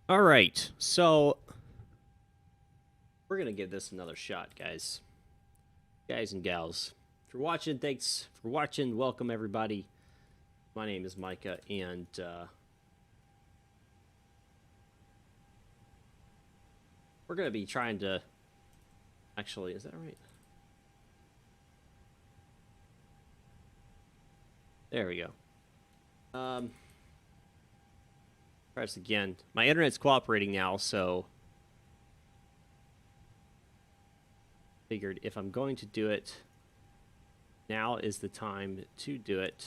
All right, so we're gonna give this another shot, guys and gals. If you're watching, thanks for watching. Welcome, everybody. My name is Micah, and we're gonna be trying to... Actually, is that right? There we go. Try this again. My internet's cooperating now, so figured if I'm going to do it, now is the time to do it.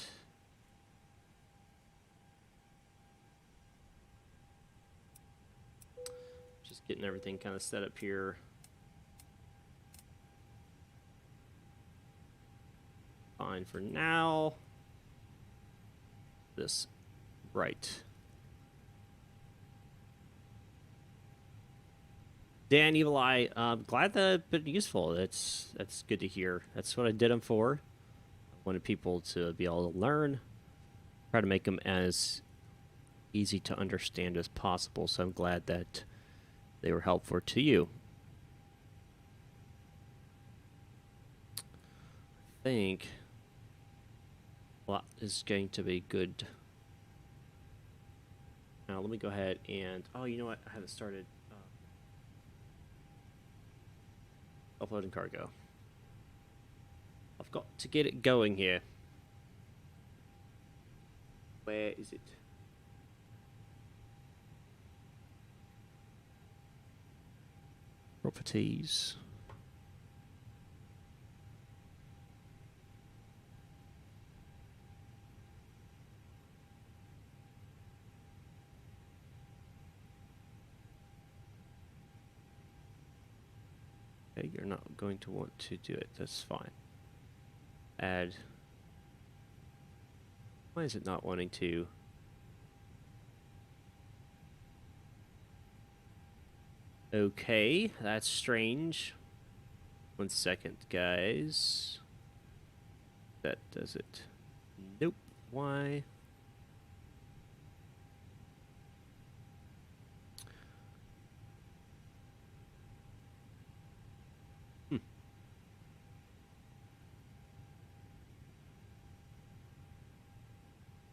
Just getting everything kind of set up here. Fine for now. This right. Dan Evil Eye, glad that it's been useful. That's good to hear. That's what I did them for. I wanted people to be able to learn. Try to make them as easy to understand as possible. So I'm glad that they were helpful to you. I think a lot is going to be good. Now let me go ahead and... Oh, you know what? I haven't started... uploading cargo. I've got to get it going here. Where is it? Properties. Okay, you're not going to want to do it. That's fine. Add. Why is it not wanting to? Okay, that's strange. 1 second, guys. That does it. Nope. Why?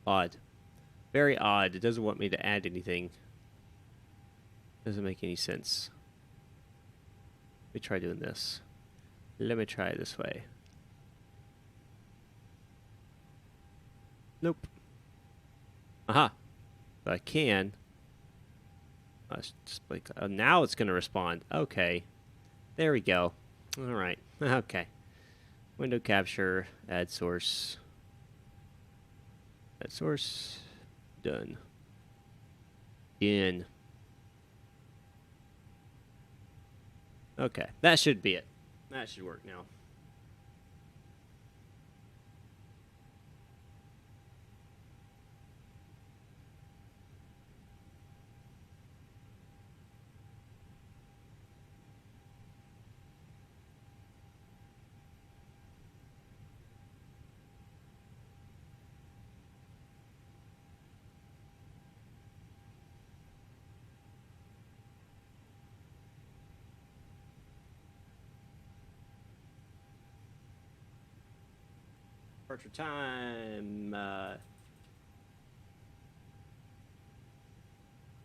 Odd. Very odd. It doesn't want me to add anything. Doesn't make any sense. Let me try doing this. Let me try it this way. Nope. Aha. But I can. Just like, now it's going to respond. Okay. There we go. All right. Okay. Window capture. Add source. Add source. Done. In. Okay. That should be it. That should work now. Departure time.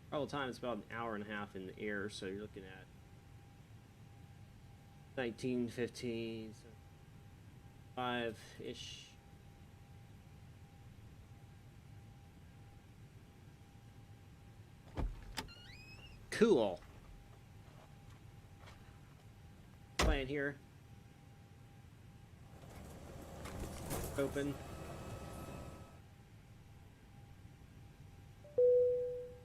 Travel time is about an hour and a half in the air, so you're looking at 19:15, 5-ish. Cool. Plan here. Open.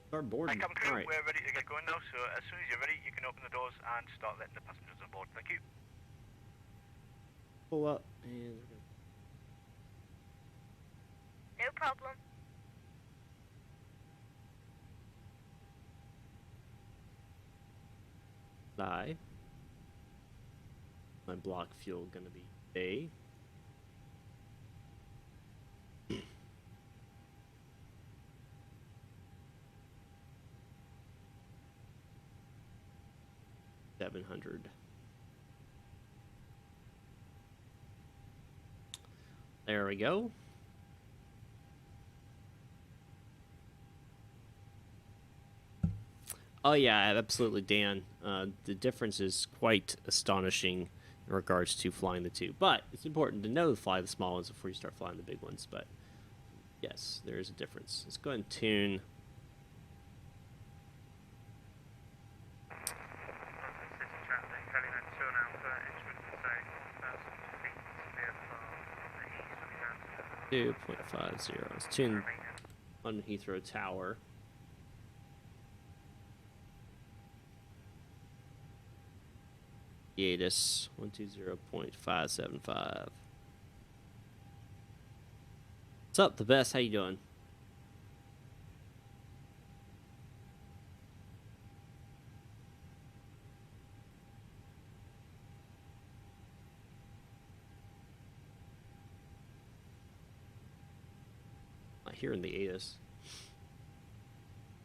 Start boarding. Come crew, All right. we're ready to get going now, so as soon as you're ready, you can open the doors and start letting the passengers on board. Thank you. Pull up and... No problem. Fly. My block fuel gonna be A. 700. There we go. Oh yeah, absolutely, Dan. The difference is quite astonishing in regards to flying the two. But it's important to know to fly the small ones before you start flying the big ones. But yes, there is a difference. Let's go ahead and tune. Two 2.50. Let's tune on Heathrow Tower. Hiatus 120.575. What's up, the best? How you doing? Not hearing the ATIS.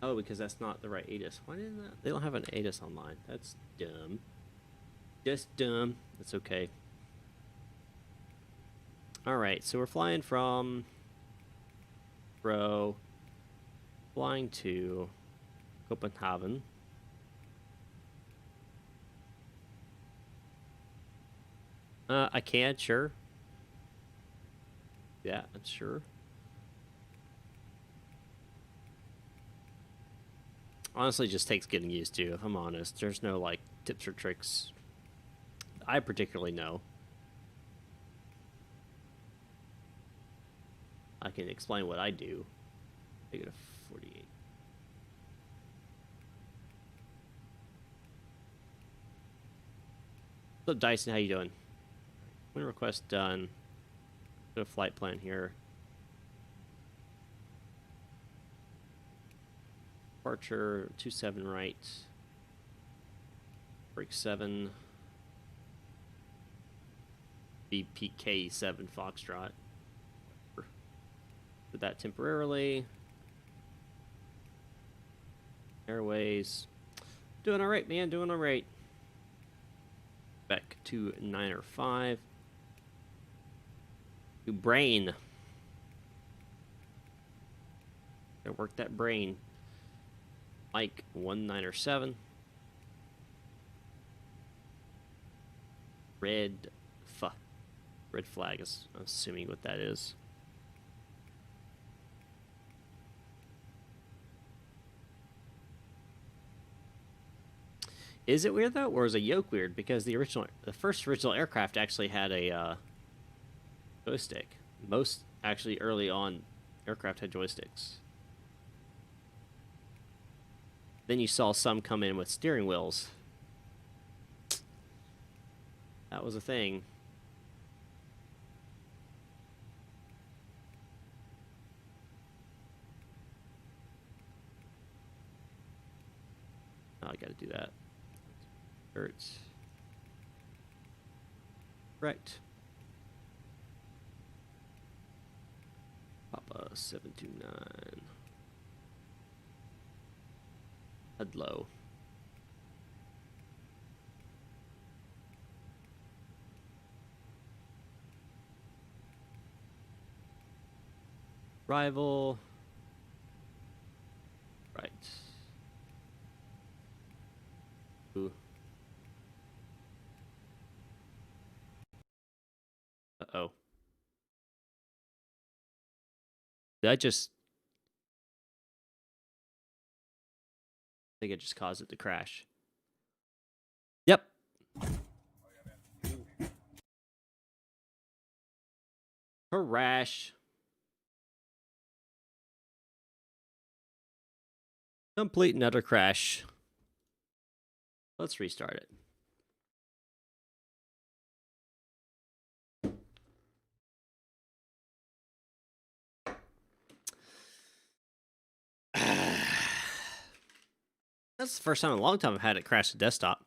Oh, because that's not the right ATIS. Why didn't that? They don't have an ATIS online. That's dumb. Just dumb. That's okay. Alright, so we're flying from Bro, flying to Kobenhavn. I can, sure. Yeah, I'm sure. Honestly, just takes getting used to, if I'm honest. There's no, like, tips or tricks I particularly know. I can explain what I do. Make it a 48. What's up, Dyson? How you doing? Wind request done. Got a flight plan here. Departure 27 right. Break 7. BPK 7 Foxtrot. Did that temporarily. Airways. Doing alright, man. Doing alright. Back to 9 or 5. To brain. Gotta work that brain. Mike 19 or 7. Red flag is I'm assuming what that is. Is it weird though, or is a yoke weird? Because the first original aircraft actually had a joystick. Most actually early on aircraft had joysticks. Then you saw some come in with steering wheels. That was a thing. Oh, I gotta do that. Hurts. Right. Papa 729. Ludlow. Rival. Right. Ooh. Uh-oh. Did I just... I think it just caused it to crash. Yep. Crash. Complete another crash. Let's restart it. That's the first time in a long time I've had it crash the desktop.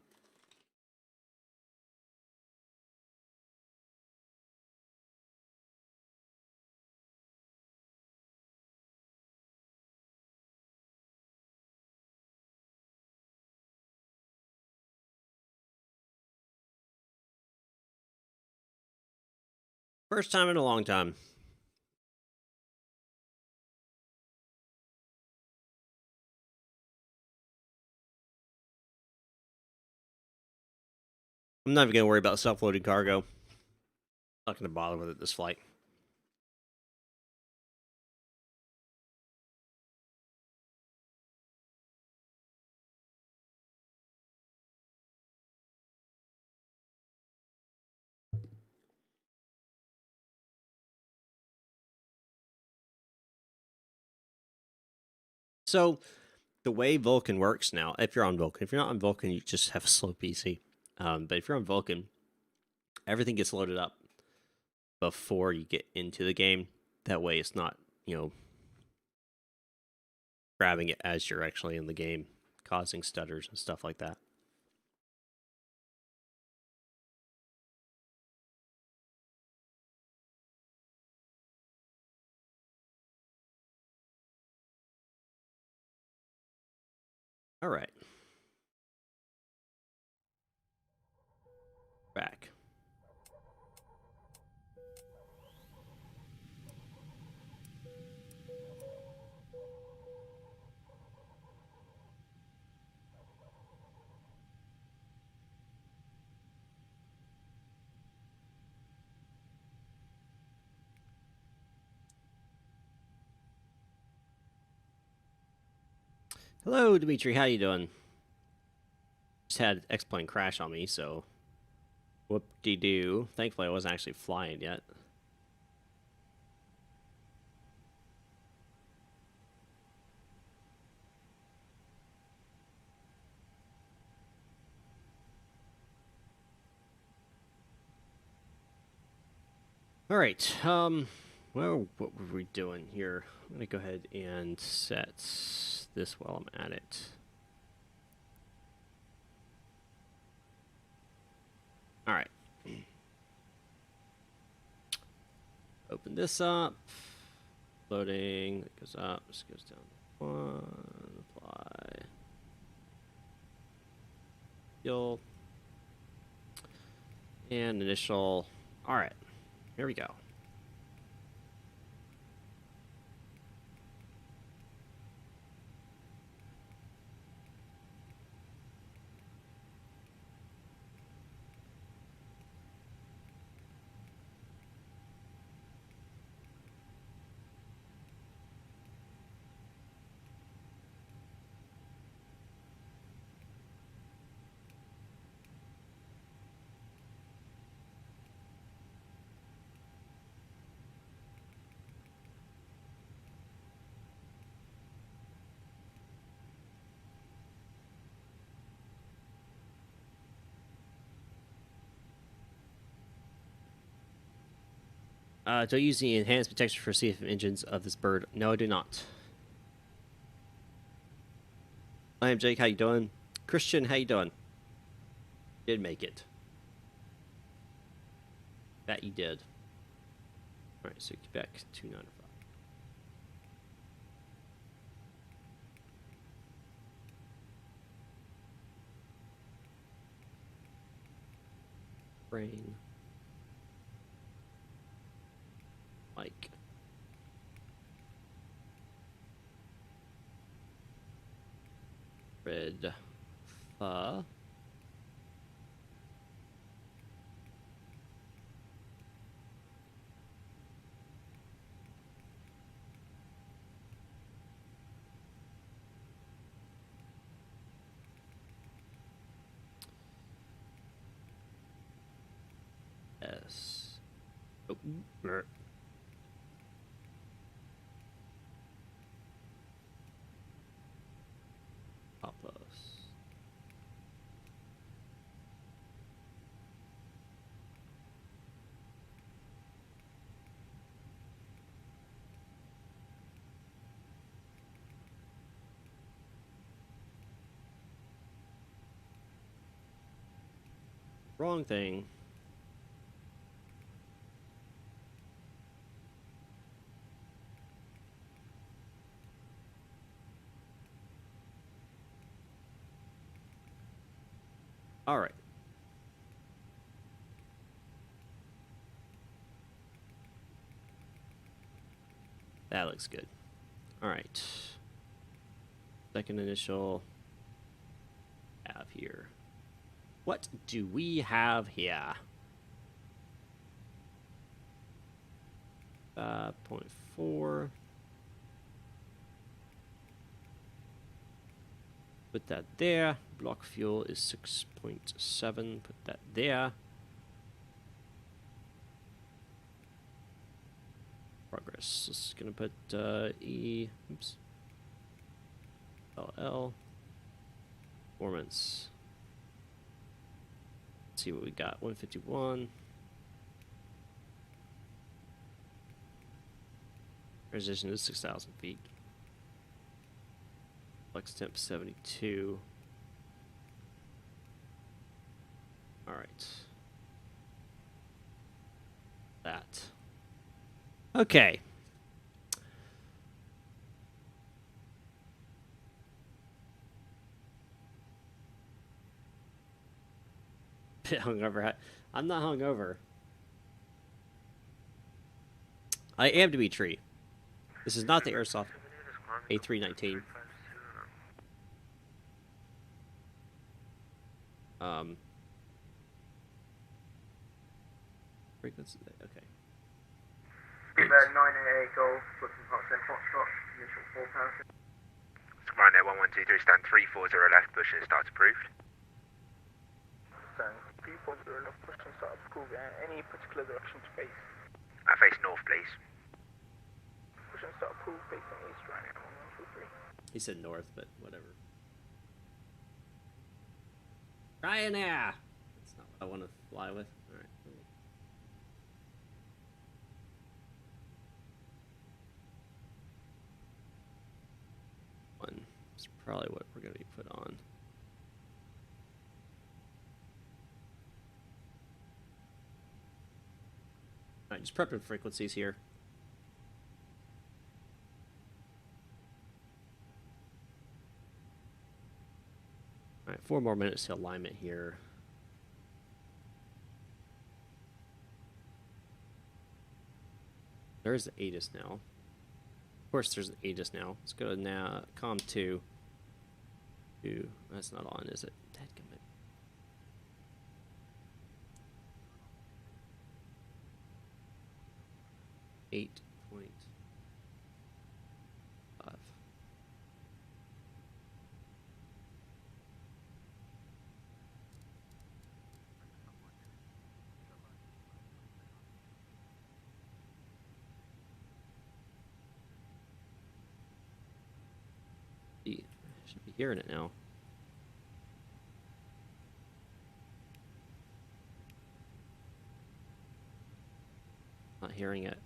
First time in a long time. I'm not even going to worry about self-loading cargo. Not going to bother with it this flight. So, the way Vulcan works now, if you're on Vulcan, if you're not on Vulcan, you just have a slow PC. But if you're on Vulcan, everything gets loaded up before you get into the game. That way, it's not, grabbing it as you're actually in the game, causing stutters and stuff like that. All right. Back. Hello, Dimitri. How you doing? Just had X-plane crash on me, so whoop-de-doo. Thankfully, I wasn't actually flying yet. All right. Well, what were we doing here? I'm gonna go ahead and set this while I'm at it. All right. Open this up. Loading. That goes up. This goes down. One. Apply. Fuel. And initial. All right. Here we go. Do I use the enhanced protection for safe engines of this bird? No, I do not. I am Jake. How you doing? Christian, how you doing? Did make it. That you did. All right, so Quebec 295. Brain. Mike. Red. S. Oh, Papas. Wrong thing. All right. That looks good. All right. Second initial have here. What do we have here? 5.4. Put that there. Block fuel is 6.7. Put that there. Progress. Just gonna put E. Oops. LL. Performance. Let's see what we got. 151. Transition is 6,000 feet. Flex temp 72. All right. That. Okay. Bit hungover. I'm not hungover. I am Dimitri. This is not the Airsoft A319. Frequency. Okay. 988 Golf, booking Foxtrot, Foxtrot, initial 4 pounds. Ryanair 1123, stand 340 left, push and start approved. Stand 340 left, push and start approved, and any particular direction to face? Face north, please. Push and start approved, facing east, Ryanair 1123. He said north, but whatever. Ryanair! That's not what I want to fly with. Alright. One. That's probably what we're going to be put on. Alright, just prepping frequencies here. Alright, 4 more minutes to alignment here. There's the ATIS now. Of course there's the ATIS now. Let's go to now COM 2. That's not on, is it? Dadgummit. Eight. Should be hearing it now. Not hearing it.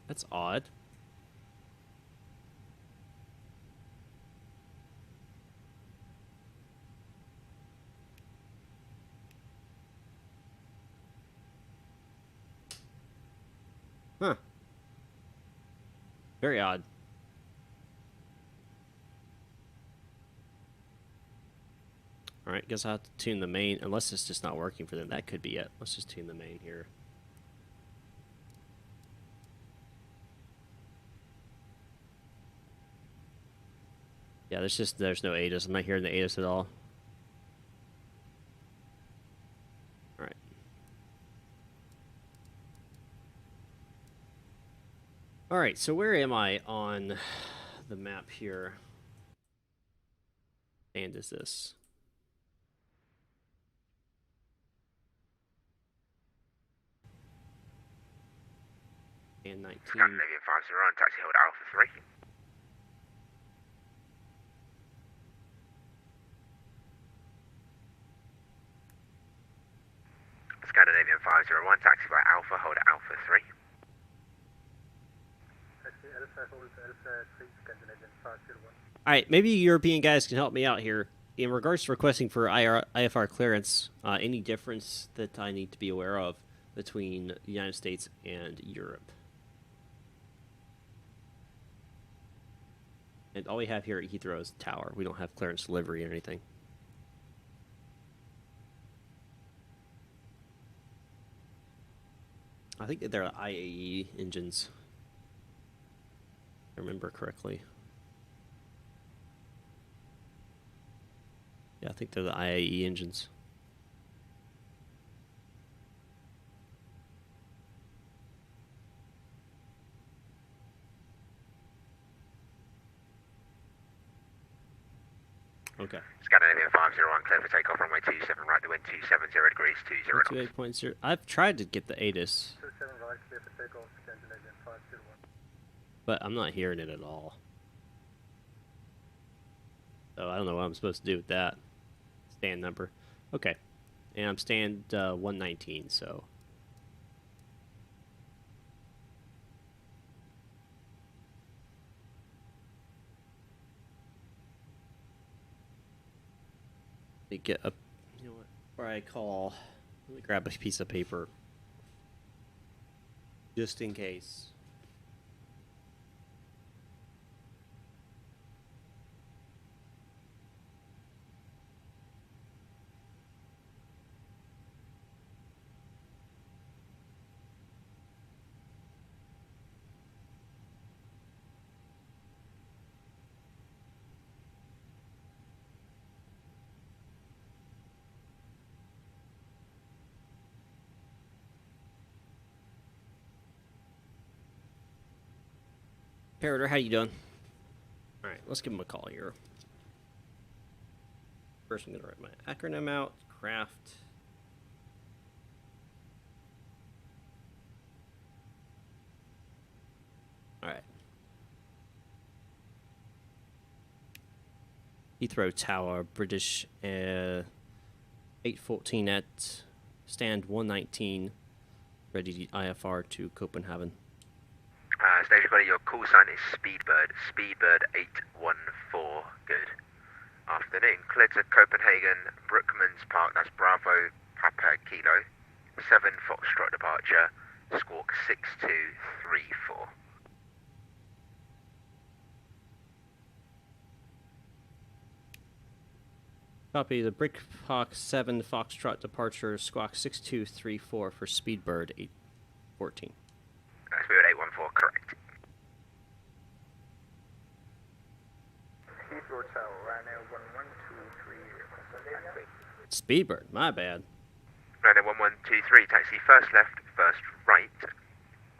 That's odd. Huh. Very odd. Alright, guess I'll have to tune the main, unless it's just not working for them. That could be it. Let's just tune the main here. Yeah, there's no ATIS. I'm not hearing the ATIS at all. Alright. Alright, so where am I on the map here? And is this? And 19. Scandinavian 50 on taxi hold Alpha 3. Scandinavian 501, taxi by Alpha, hold at Alpha 3. Taxi Alpha, hold Alpha 3, Scandinavian 501. Alright, maybe European guys can help me out here. In regards to requesting for IFR clearance, any difference that I need to be aware of between the United States and Europe? And all we have here at Heathrow is the tower. We don't have clearance delivery or anything. I think that they're IAE engines. If I remember correctly. Yeah, I think they're the IAE engines. Okay. Scandinavian 501, clear for takeoff, runway 27, right to wind 270 degrees, 20 knots. 28.0. I've tried to get the ATIS. 27 right, clear for takeoff, Scandinavian 501. But I'm not hearing it at all. So I don't know what I'm supposed to do with that. Stand number. Okay. And I'm stand 119, so. Let me get up. You know what? Where I call. Let me grab a piece of paper. Just in case. Parroter, how you doing? All right, let's give him a call here. First, I'm gonna write my acronym out. Craft. All right. Heathrow Tower, British 814 at stand 119, ready to IFR to Kobenhavn. Station quality, your call sign is Speedbird, Speedbird 814, good. Afternoon, clear to Copenhagen, Brookmans Park, that's Bravo, Papa Kilo, 7 Foxtrot departure, squawk 6234. Copy the Brick Hawk 7 Foxtrot departure, squawk 6234 for Speedbird 814. Speedbird 814, correct. Heathrow Tower, right now, 1123. Speedbird, my bad. Runway 1123, taxi first left, first right,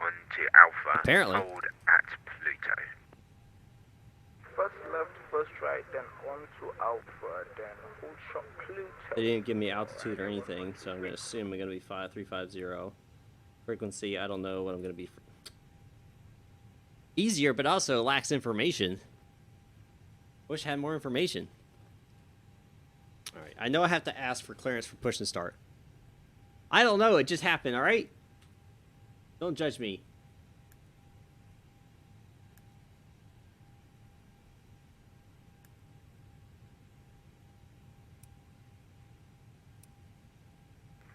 onto Alpha. Apparently. Hold at Pluto. First left, first right, then on to Alpha, then hold shot Pluto. They didn't give me altitude or anything, so I'm going to assume I'm going to be 5350. Frequency, I don't know what I'm going to be. Easier, but also lacks information. Wish I had more information. Alright, I know I have to ask for clearance for push and start. I don't know, it just happened, alright? Don't judge me.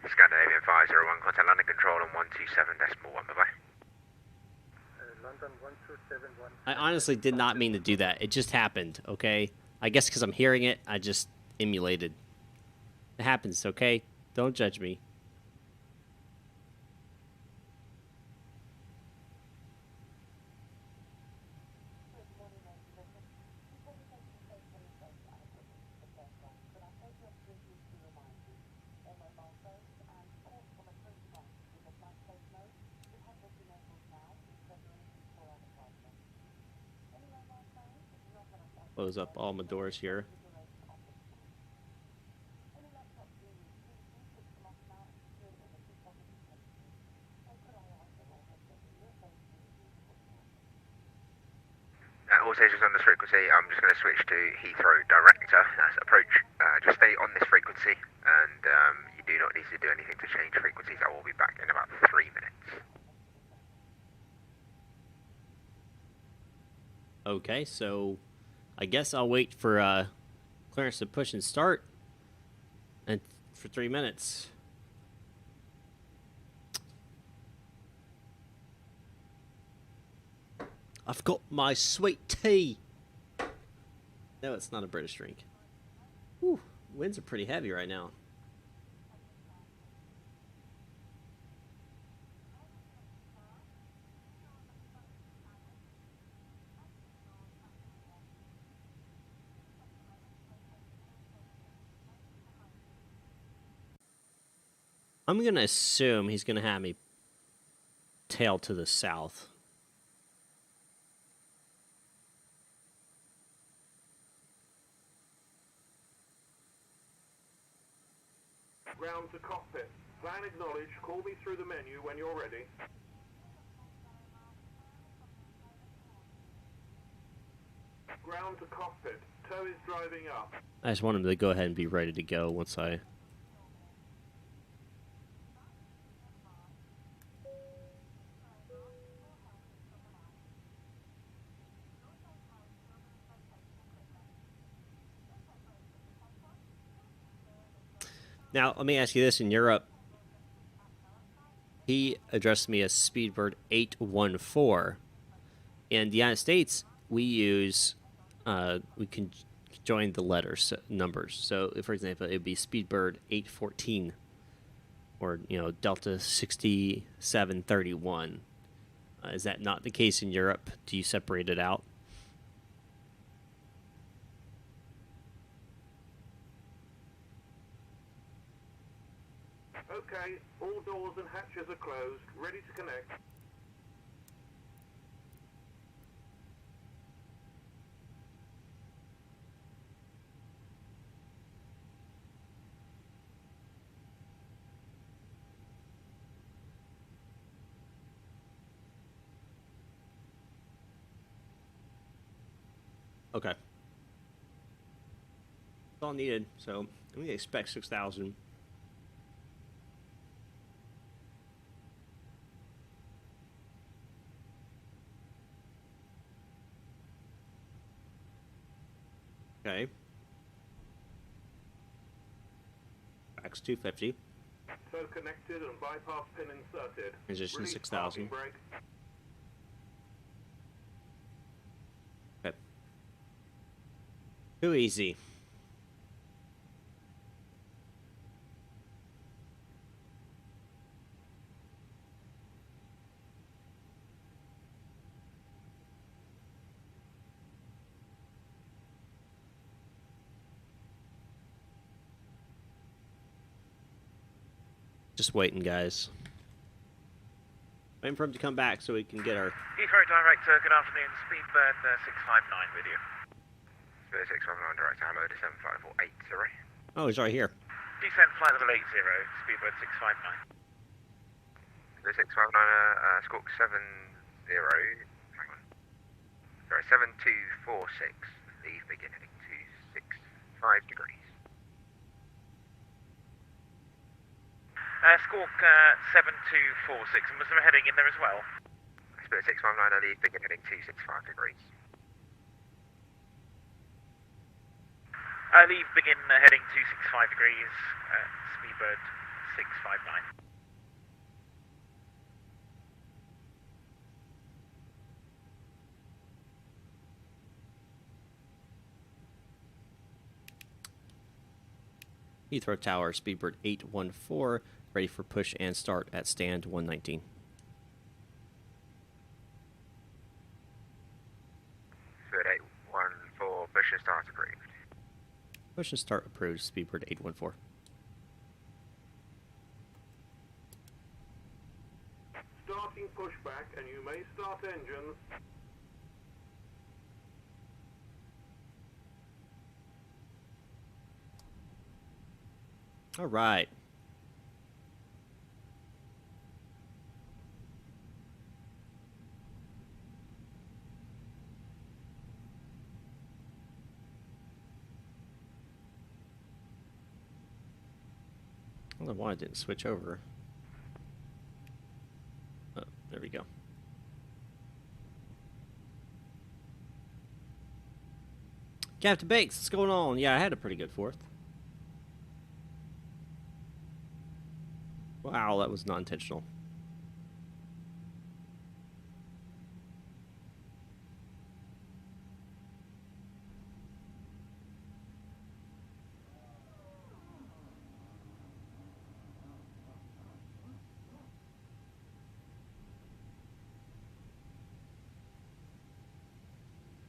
Scandinavian 501, contact landing control on 127.1, bye-bye. London 1271. I honestly did not mean to do that. It just happened, okay? I guess because I'm hearing it, I just emulated. It happens, okay? Don't judge me. Close up all my doors here. All stations on this frequency, I'm just going to switch to Heathrow Director. That's approach. Just stay on this frequency, and you do not need to do anything to change frequencies. I will be back in about 3 minutes. Okay, so I guess I'll wait for clearance to push and start, and for 3 minutes. I've got my sweet tea. No, it's not a British drink. Whew, winds are pretty heavy right now. I'm going to assume he's going to have me tail to the south. Ground to cockpit. Plan acknowledged. Call me through the menu when you're ready. Ground to cockpit. Tow is driving up. I just want him to go ahead and be ready to go once I... Now, let me ask you this. In Europe, he addressed me as Speedbird 814. In the United States, we use, we can join the letters, numbers. So, for example, it would be Speedbird 814 or, Delta 6731. Is that not the case in Europe? Do you separate it out? Okay, all doors and hatches are closed. Ready to connect. Okay. That's all needed. So, I'm going to expect 6,000. Okay. Max 250. Tow connected and bypass pin inserted. Transition Release 6,000. parking brake. Okay. Too easy. Just waiting, guys. Waiting for him to come back so we can get our... Heathrow Director, good afternoon. Speedbird 659 with you. Speedbird 659 Director, hello, December 5480. Oh, he's right here. Descent flight level 80, Speedbird 659. Speedbird 659, squawk 70, hang on. Sorry, 7246, leave beginning 265 degrees. Squawk 7246, and was there a heading in there as well? Spirit 619, I leave, begin heading 265 degrees. I leave, begin heading 265 degrees, Speedbird 659. Heathrow Tower, Speedbird 814, ready for push and start at stand 119. Spirit 814, push and start approved. Push and start approved, Speedbird 814. Starting pushback and you may start engines. All right. I don't know why I didn't switch over. Oh, there we go. Captain Banks, what's going on? Yeah, I had a pretty good fourth. Wow, that was not intentional.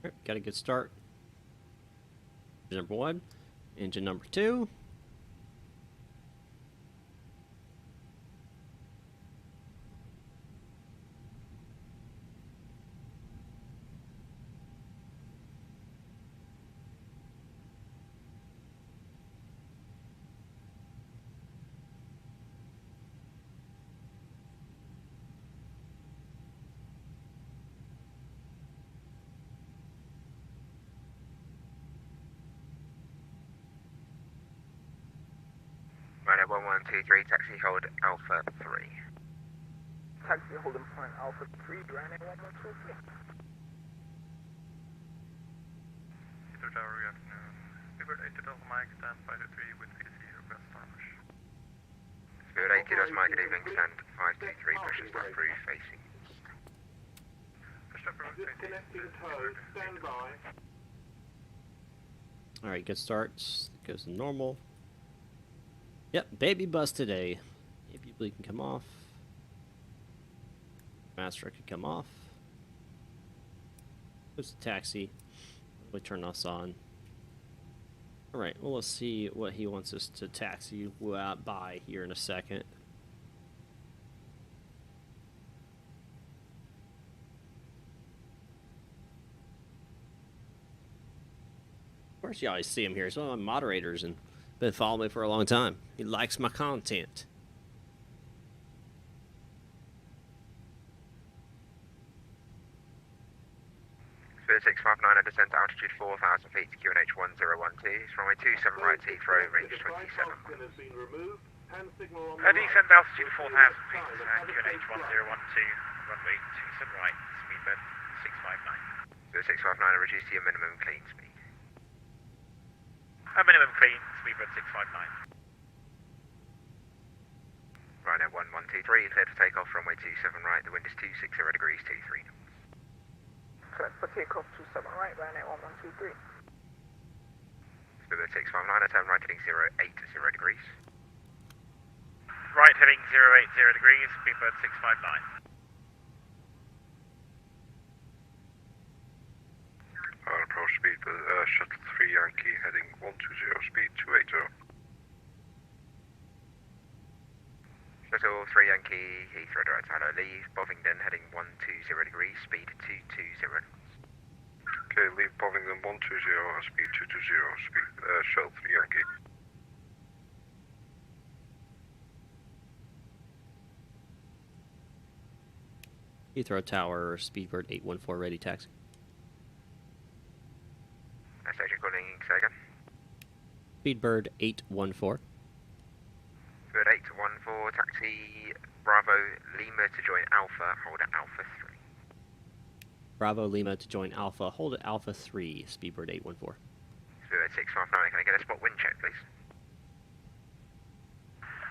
Alright, got a good start. Engine number 1. Engine number 2. Ryanair 1123, taxi hold Alpha 3. Taxi holding point Alpha 3, Ryanair 1123. Heathrow Tower, good afternoon. Speedbird 8 to Delta Mike, stand 523 with AC Airbus Starbush. Spirit 8 to Mike, good evening, stand 523, pressure start through facing. Disconnecting tow, stand by. Alright, good start. Goes to normal. Yep, baby bus today. Maybe we can come off. Master could come off. There's the taxi. We turn us on. Alright, well, let's see what he wants us to taxi by here in a second. Of course, you always see him here. He's one of my moderators and been following me for a long time. He likes my content. Spirit 659, I descend to altitude 4,000 feet to QNH 1012. It's runway 27 right, Heathrow, range 27. Has been removed. Hand signal on Descend altitude 4,000 feet, QNH 1012, runway 27 right, speedbird 659. Spirit 659, I reduce to your minimum clean speed. Minimum clean, speedbird 659. Ryanair 1123, cleared for takeoff, runway 27 right, the wind is 260 degrees, 23 knots. Clear for takeoff 27 right, Ryanair 1123. Spirit 659, I turn right heading 080 degrees. Right heading 080 degrees, speedbird 659. Approach speed, shuttle 3 Yankee heading 120, speed 280. Shuttle 3 Yankee, Heathrow direct hello, leave, Bovingdon heading 120 degrees, speed 220 knots. Okay, leave Bovingdon 120, speed 220, speed, shuttle 3 Yankee. Heathrow Tower, Speedbird 814, ready taxi. Station calling, say again. Speedbird 814. Bird 814, taxi Bravo Lima to join Alpha, hold at Alpha 3. Bravo Lima to join Alpha, hold at Alpha 3, Speedbird 814. Bird 659, can I get a spot wind check, please?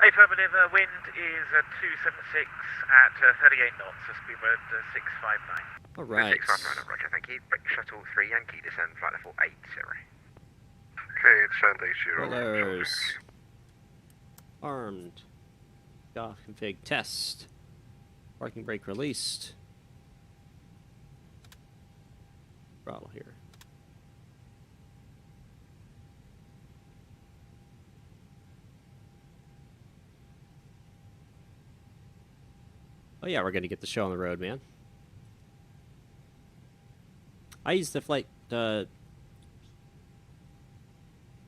Affirmative, wind is 276 at 38 knots, so speedbird 659. Alright. 659, roger, thank you. Shuttle 3 Yankee, descend flight level 80. Okay, descend 80. Brothers. Armed. Off config test. Parking brake released. Throttle here. Oh yeah, we're gonna get the show on the road, man. I use the flight, I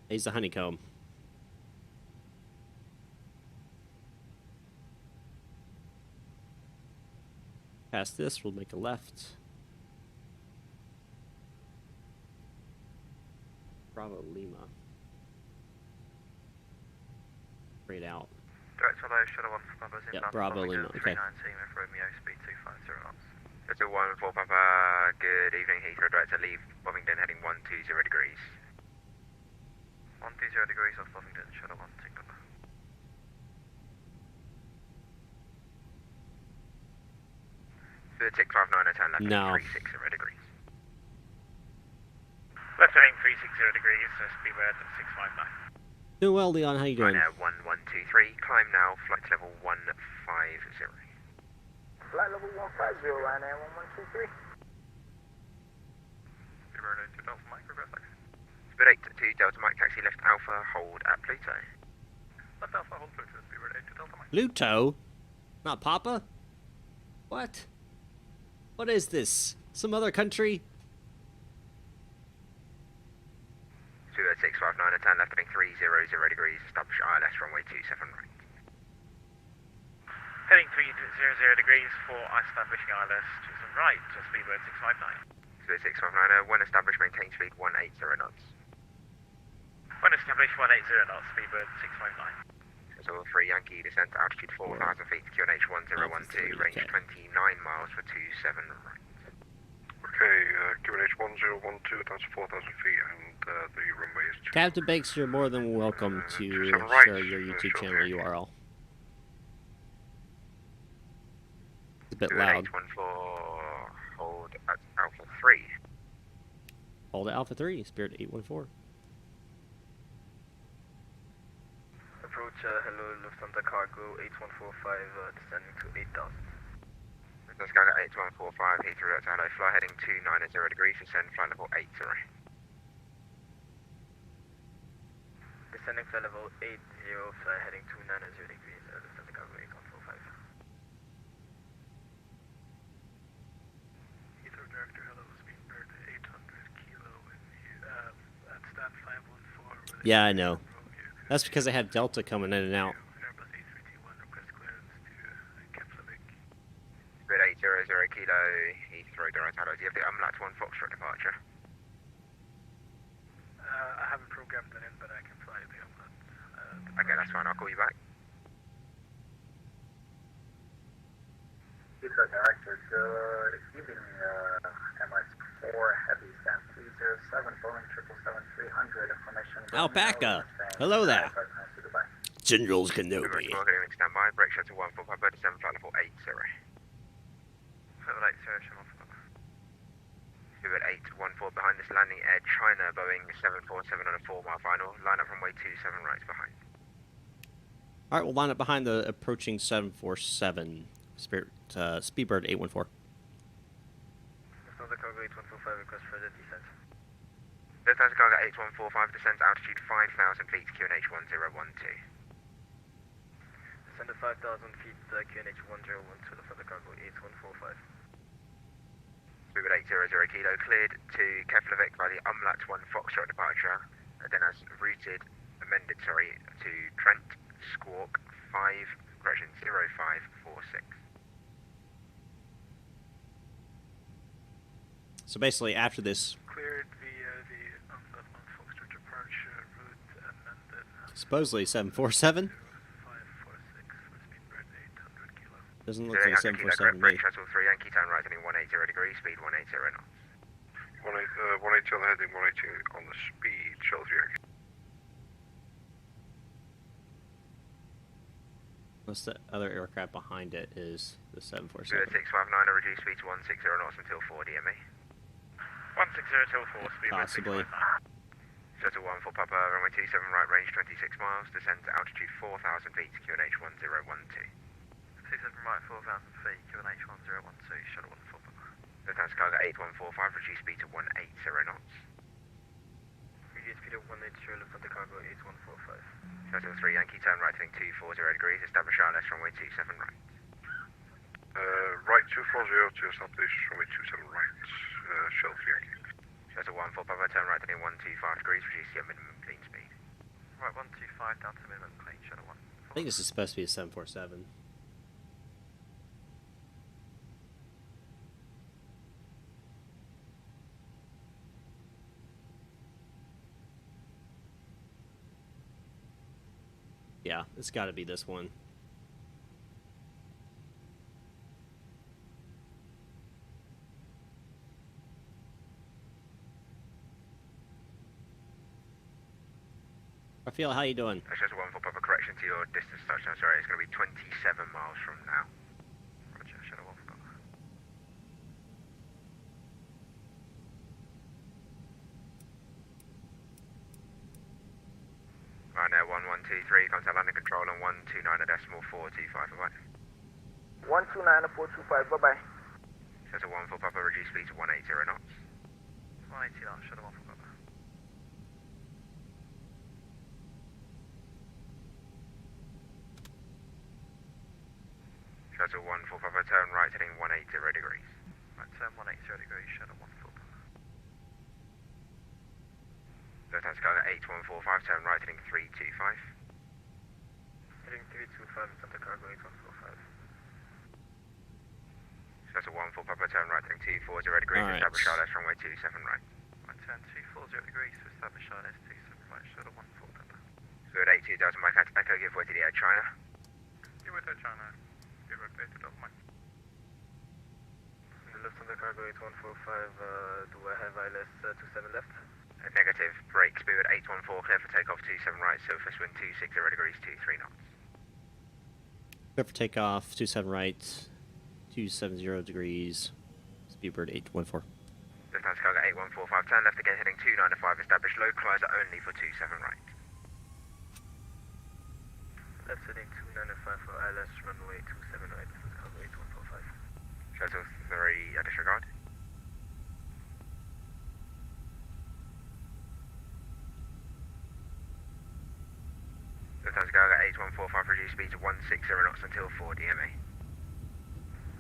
use the honeycomb. Past this, we'll make a left. Bravo Lima. Straight out. Direct hello, shuttle 1 for Papa's Yep, inbound. Bravo Lima, okay. 319 Romeo, speed 250 knots. Shuttle 1 for Papa, good evening, Heathrow director, leave Bovingdon heading 120 degrees. 120 degrees off Bovingdon, shuttle 1 signal. Bird 659, I turn left No. 360 degrees. Left heading 360 degrees, speedbird 659. Doing well, Leon. How you doing? Ryanair 1123, climb now, flight level 150. Flight level 150, Ryanair 1123. Speedbird 8 to Delta Mike, reverse taxi. Speed 8 to Delta Mike, taxi left Alpha, hold at Pluto. Left Alpha, hold Pluto, Speedbird 8 to Delta Mike. Pluto? Not Papa? What? What is this? Some other country? 659, turn left heading 300 degrees, establish ILS runway 27 right. Heading 300 degrees for establishing ILS to some right, to Speedbird 659. Speed 659, when established, maintain speed 180 knots. When established 180 knots, Speedbird 659. So 3 Yankee, descent to altitude 4,000 feet to QNH 1012, range 29 miles for 27 right. Okay, QNH 1012, that's 4,000 feet, and the runway is 2. Captain Banks, you're more than welcome to 27 right, share your YouTube short channel Yankee. URL. It's a bit QNH loud. 14, hold at Alpha 3. Hold at Alpha 3, Spirit 814. Approach, hello, Lufthansa Cargo 8145, descending to 8,000. Let's go at 8145, Heathrow, that's hello, fly heading 290 degrees, descend flight level 80. Descending flight level 80, fly heading 290 degrees, Lufthansa Cargo 8145. Heathrow Director, hello, Speedbird 800 kilo at stand 514. Yeah, I know. That's because I had Delta coming in and out. Airbus A321, request clearance to Keflavik. Speed 800 kilo, Heathrow, direct hello, do you have the umlaut 1 Foxtrot departure? I haven't programmed that in, but I can fly the umlaut. Okay, that's fine, I'll call you back. Heathrow Director, good evening, MS4 Heavy, stand 307, Boeing 777-300, information. Alpaca! Hello there. General Kenobi. Stand by, brake shuttle 1 for Papa, descend flight level 80. Level 8, sir, Shimon. Speedbird 814 behind this landing Air China, Boeing 747 on a 4-mile final, line up runway 27 right behind. Alright, we'll line up behind the approaching 747, Spirit, Speedbird 814. Lufthansa Cargo 8145, request for the descent. Lufthansa Cargo 8145, descent altitude 5,000 feet, QNH 1012. Descend to 5,000 feet, QNH 1012, Lufthansa Cargo 8145. Speedbird 800 kilo, cleared to Keflavik by the umlaut 1 Foxtrot departure, then as amended, to Trent, Squawk 0546. So basically, after this, Cleared via the umlaut 1 Foxtrot departure route amended. supposedly 747? 546 for Speedbird 800 kilo. Doesn't look like 747 to me. Brake shuttle 3 Yankee, turn right heading 180 degrees, speed 180 knots. 180 on the heading, 180 on the speed, shuttle 3 Yankee. Unless the other aircraft behind it is the 747. Speedbird 659, reduce speed to 160 knots until 4 DME. 160 till 4, Speedbird Possibly. 659. Shuttle 1 for Papa, runway 27 right, range 26 miles, descend to altitude 4,000 feet, QNH 1012. 67 right, 4,000 feet, QNH 1012, shuttle 1 for Papa. Lufthansa Cargo 8145, reduce speed to 180 knots. Reduce speed of 180, Lufthansa Cargo 8145. Shuttle 3 Yankee, turn right heading 240 degrees, establish ILS runway 27 right. Right 240 to establish runway 27 right, shuttle 3 Yankee. Shuttle 1 for Papa, turn right heading 125 degrees, reduce your minimum clean speed. Right, 125 down to minimum clean, shuttle 1. I think this is supposed to be a 747. Yeah, it's got to be this one. Raphael, how you doing? Shuttle 1 for Papa, correction to your distance touchdown, sorry, it's going to be 27 miles from now. Roger, Shuttle 1 for Papa. Ryanair 1123, contact landing control on 129.425, bye-bye. 129.425, bye-bye. Shuttle 1 for Papa, reduce speed to 180 knots. 180 knots, Shadow 1 for Papa. Shuttle 1 for Papa, turn right heading 180 degrees. Right, turn 180 degrees, Shadow 1 for Papa. Lufthansa Cargo 8145, turn right heading 325. Heading 325, Santa Cargo 8145. Shuttle 1 for Papa, turn right heading 240 degrees, All right. establish RLS runway 27 right. Right, turn 240 degrees to establish RLS 27 right, Shadow 1 for Papa. Good 82 Delta Mike Echo, give way to the Air China. Give way to China. Give way to Delta Mike. Lufthansa Cargo 8145, do I have ILS 27 left? Negative, brake speed 814, clear for takeoff 27 right, surface wind 260 degrees, 23 knots. Clear for takeoff, 27 right, 270 degrees, speedbird 814. Lufthansa Cargo 8145, turn left again heading 295, establish localizer only for 27 right. Left heading 295 for ILS runway 27 right, Lufthansa Cargo 8145. Shuttle 3, disregard. Lufthansa Cargo 8145, reduce speed to 160 knots until 4 DMA.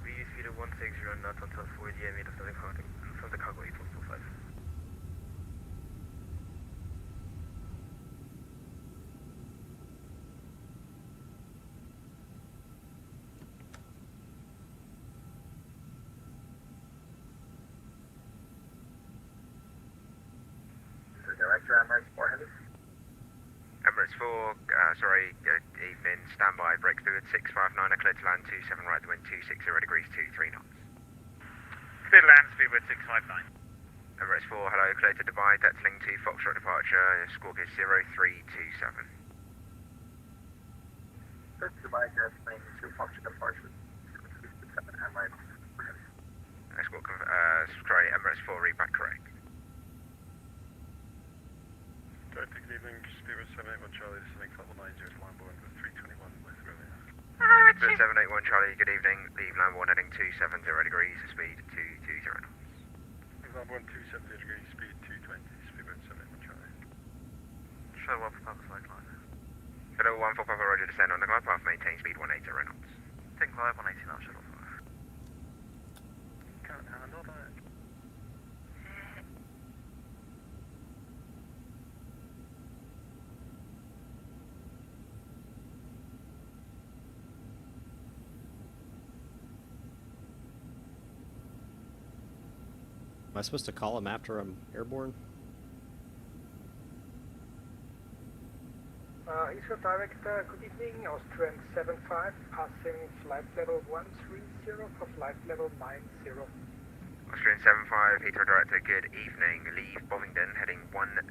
Reduce speed to 160 knots until 4 DMA, Lufthansa Cargo 8145. Director, Emirates 4 Heavy. Emirates 4, evening, standby, brake speed 659, clear to land 27 right, the wind 260 degrees, 23 knots. Clear to land, speedbird 659. Emirates 4, hello, clear to Dubai, Detling 2, Foxtrot departure, squawk is 0327. Clear to Dubai, Jetplane 2, Foxtrot departure. 7 Emirates 4 Heavy. Emirates 4, read back correct. Director, good evening, speedbird 781 Charlie, descending level 90 to line born with 321 with Romeo. Speed 781 Charlie, good evening, leave land 1 heading 270 degrees, speed 220 knots. Line born 270 degrees, speed 220, speedbird 781 Charlie. Shadow 1 for Papa, flight line. Shadow 1 for Papa, roger, descend on the glide path, maintain speed 180 knots. Think live 180 knots, Shadow 5. Can't handle that. Am I supposed to call him after I'm airborne? Israel Director, good evening, Austrian 75, passing flight level 130 for flight level 90. Austrian 75, Heathrow Director, good evening, leave Bovingdon, heading 160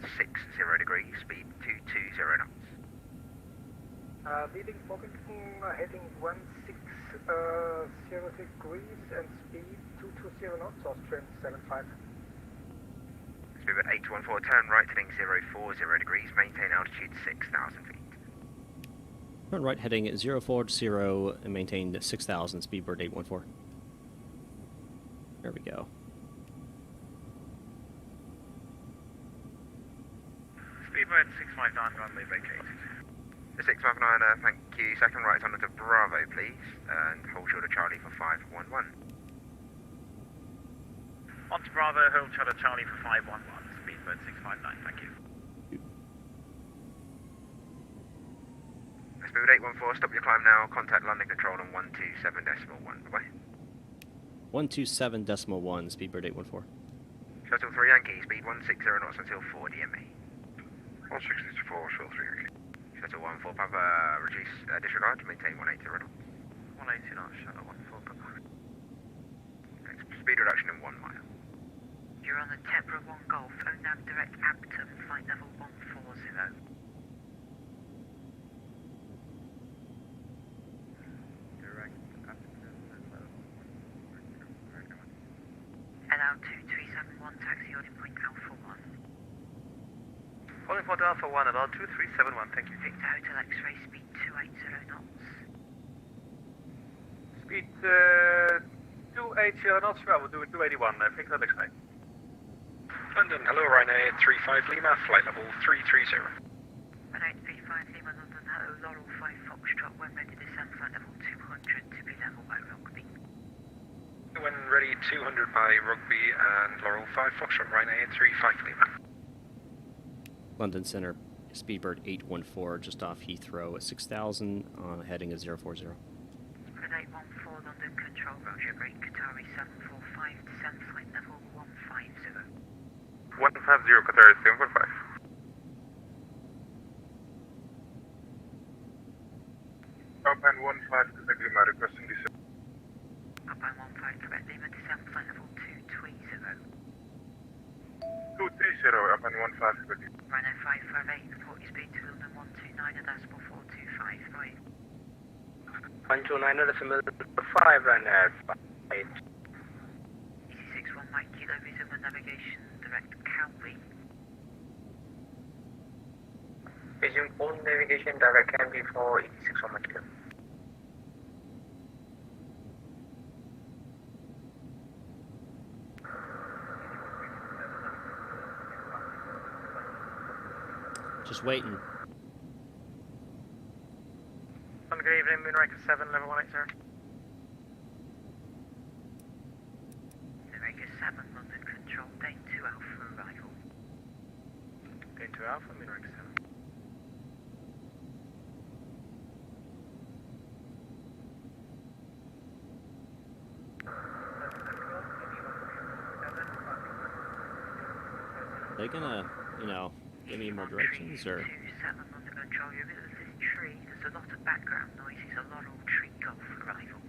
degrees, speed 220 knots. Leaving Bovington, heading 160 degrees and speed 220 knots, Austrian 75. Speedbird 814, turn right heading 040 degrees, maintain altitude 6,000 feet. Turn right heading 040 and maintain 6,000, speedbird 814. There we go. Speedbird 659, runway vacated. The 659, thank you. Second right on to Bravo, please, and hold short of Charlie for 511. On to Bravo, hold short of Charlie for 511. Speedbird 659, thank you. Speedbird 814, stop your climb now. Contact landing control on 127.1. Bye-bye. 127.1, speedbird 814. Shuttle 3 Yankee, speed 160 knots until 4 DMA. 164, Shuttle 3 Yankee. Shuttle 1 for Papa, reduce disregard, maintain 180 knots. 180 knots, Shadow 1 for Papa. Speed reduction in 1 mile. You're on the Tebra 1 Golf, ONAV direct Abington, flight level 140. LL 2371, taxi holding point Alpha 1. Holding point Alpha 1, about 2371, thank you. Victor Hotel X-ray, speed 280 knots. Speed 280 knots, well, we'll do 281, Victor X-ray. London, hello, Ryanair 35 Lima, flight level 330. Ryanair 35 Lima, London, hello, Laurel 5 Foxtrot, when ready, descend flight level 200 to be level by Rugby. When ready, 200 by Rugby and Laurel 5 Foxtrot, Ryanair 35 Lima. London Center, Speedbird 814, just off Heathrow at 6,000, heading at 040. Spread 814, London Control, Roger, break, Qatari 745, descend flight level 150. 150, Qatar 745. Alpine 15, Quebec Lima, requesting descent. Alpine 15, Quebec Lima, descend flight level 230. 230, Alpine 15, Quebec Lima. Ryanair 558, report your speed to London 129.425, right. 129.5, Ryanair 58. Easy 61 Mike Kilo, resume the navigation, direct Calvi. Resume all navigation, direct Calvi for 86 on my kilo. Just waiting. Good evening, Moonraker 7, level 180. Moonraker 7, London Control, Dane 2 Alpha arrival. Dane 2 Alpha, Moonraker 7. They gonna, give me more directions, or? 27, London Control, you're a bit of this tree. There's a lot of background noise. It's a Laurel Tree Golf arrival.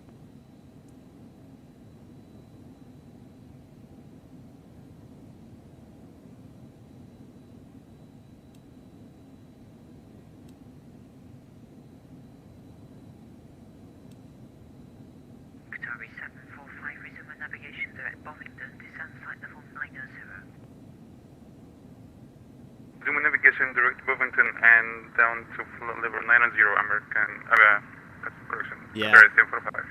Qatari 745, resume a navigation direct Bombington, descend flight level 90. Resume navigation direct Bovington and down to level 90 American, correction, Yeah. Qatar 745.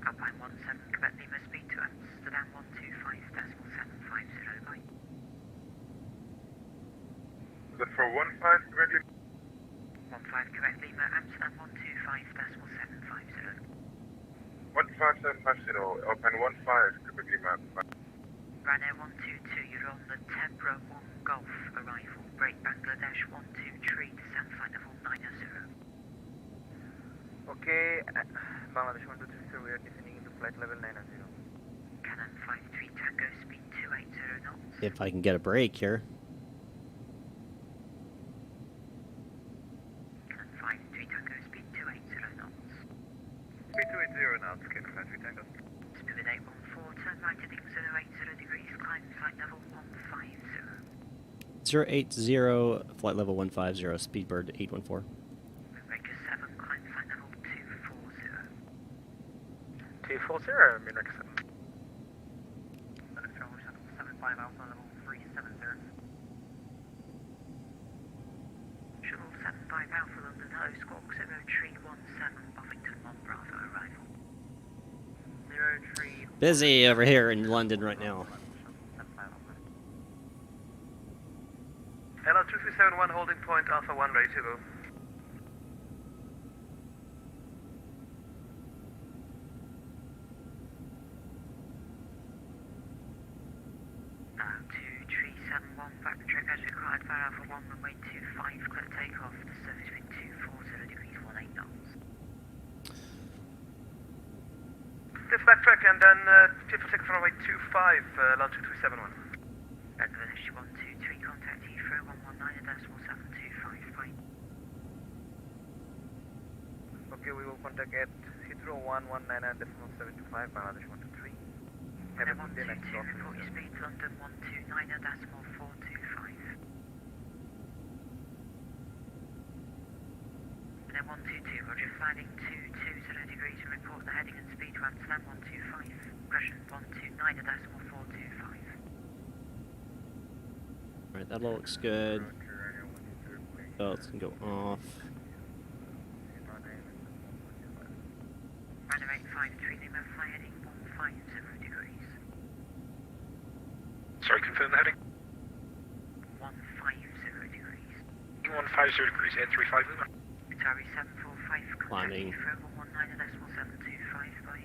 Alpine 17, Quebec Lima, speed to Amsterdam 125.750, bye. Is that for 15, Quebec Lima? 15, Quebec Lima, Amsterdam 125.750. 15750, Alpine 15, Quebec Lima. Ryanair 122, you're on the Tebra 1 Golf arrival. Break Bangladesh 123, descend flight level 90. Okay, Bangladesh 123, we are descending into flight level 90. Canon 53 Tango, speed 280 knots. If I can get a break here. Canon 53 Tango, speed 280 knots. Speed 280 knots, Canon 53 Tango. Spirit 814, turn right heading 080 degrees, climb flight level 150. 080, flight level 150, Speedbird 814. Moonraker 7, climb flight level 240. 240, Moonraker 7. Control 75 Alpha level 370. Shuttle 75 Alpha London, hello, Squawk 0317, Buffington 1 Bravo arrival. 03. Busy over here in London right now. Hello, 2371, holding point, Alpha 1, ready to go. Now 2371, back track as required, fire Alpha 1, runway 25, clear takeoff, the surface wind 240 degrees, 18 knots. Just backtrack and then shift for runway 25, longitude 371. Bangladesh 123, contact Heathrow 119.725, bye. Okay, we will contact at Heathrow 119.725, Bangladesh 123. Have a good day, next 122, report your speed, London 129.425. And then 122, roger, flying 220 degrees and report the heading and speed to Amsterdam 125, Russian 129.425. Alright, that looks good. Belts can go off. Ryanair 853, Lima, fly heading 150 degrees. Sorry, confirm the heading. 50 degrees, 835 Lima. Atari 745, contact Climbing. Heathrow 119.725, bye.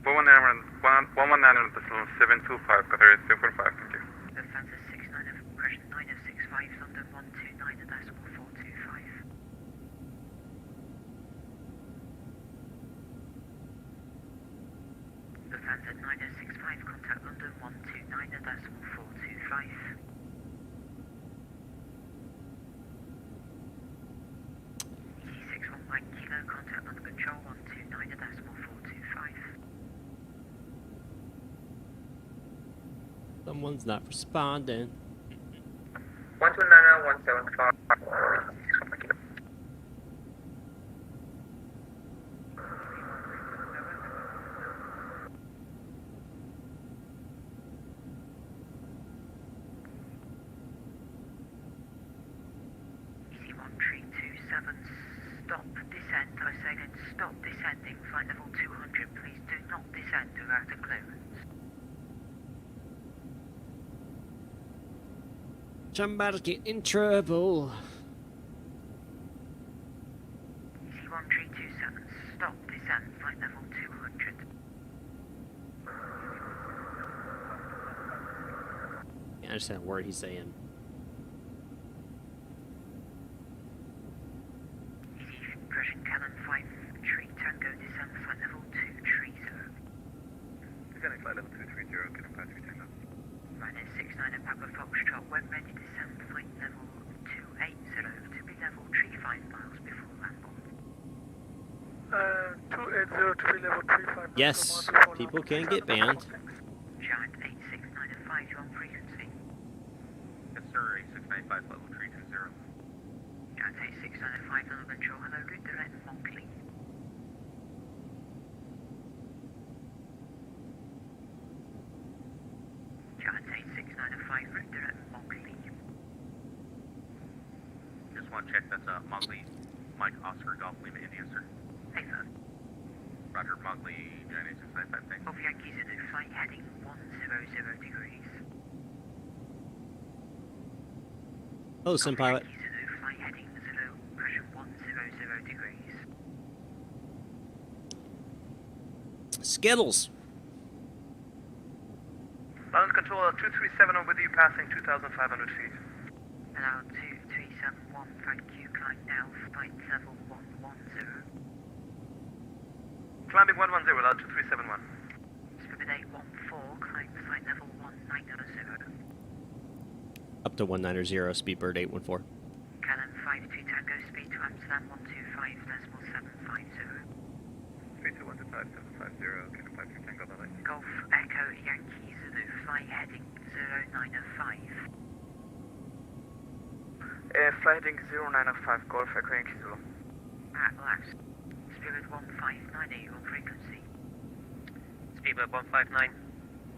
119.725, Qatar 245, thank you. Lufthansa 69 of impression 9065, London 129.425. Lufthansa 9065, contact London 129.425. EC619 Kilo, contact London Control 129.425. Someone's not responding. 129.175. EC1327, stop descent. I say again, stop descending. Flight level 200, please do not descend without a clearance. Somebody get in trouble. EC1327, stop descent. Flight level 200. Can't understand a word he's saying. Impression Cannon 5, Tree Tango, descend. Flight level 230. Descending flight level 230, get a Patrick Tango. Ryanair 69 and Papa Foxtrot, when ready, descend. Flight level 280 to be level 35 miles before landing. 280 to be level 35. Yes, people can get banned. Giant 8695, you're on frequency. Yes, sir, 8695, level 320. Giant 8695, London Control, hello, route direct Monkley. Giant 8695, route direct Monkley. Just want to check that's Mogley, Mike Oscar Golf Lima India, sir. Hey, sir. Roger, Mogley, Giant 8695, thanks. Of Yankee Zulu, flight heading 100 degrees. Oh, some pilot. Yankee Zulu, flight heading Zulu, pressure 100 degrees. Skittles. Ground control 237 over with you, passing 2,500 feet. Allow 2371, thank you, climb now, flight level 110. Climbing 110, allow 2371. Spirit 814, climb flight level 190. Up to 190, Speedbird 814. Cannon 52 Tango, speed to Amsterdam 125.750. 32125, 750, get a Patrick Tango, bye-bye. Golf Echo Yankee Zulu, fly heading 0905. Flight heading 0905, Golf Echo Yankee Zulu. At last. Spirit 1598 on frequency. Speedbird 159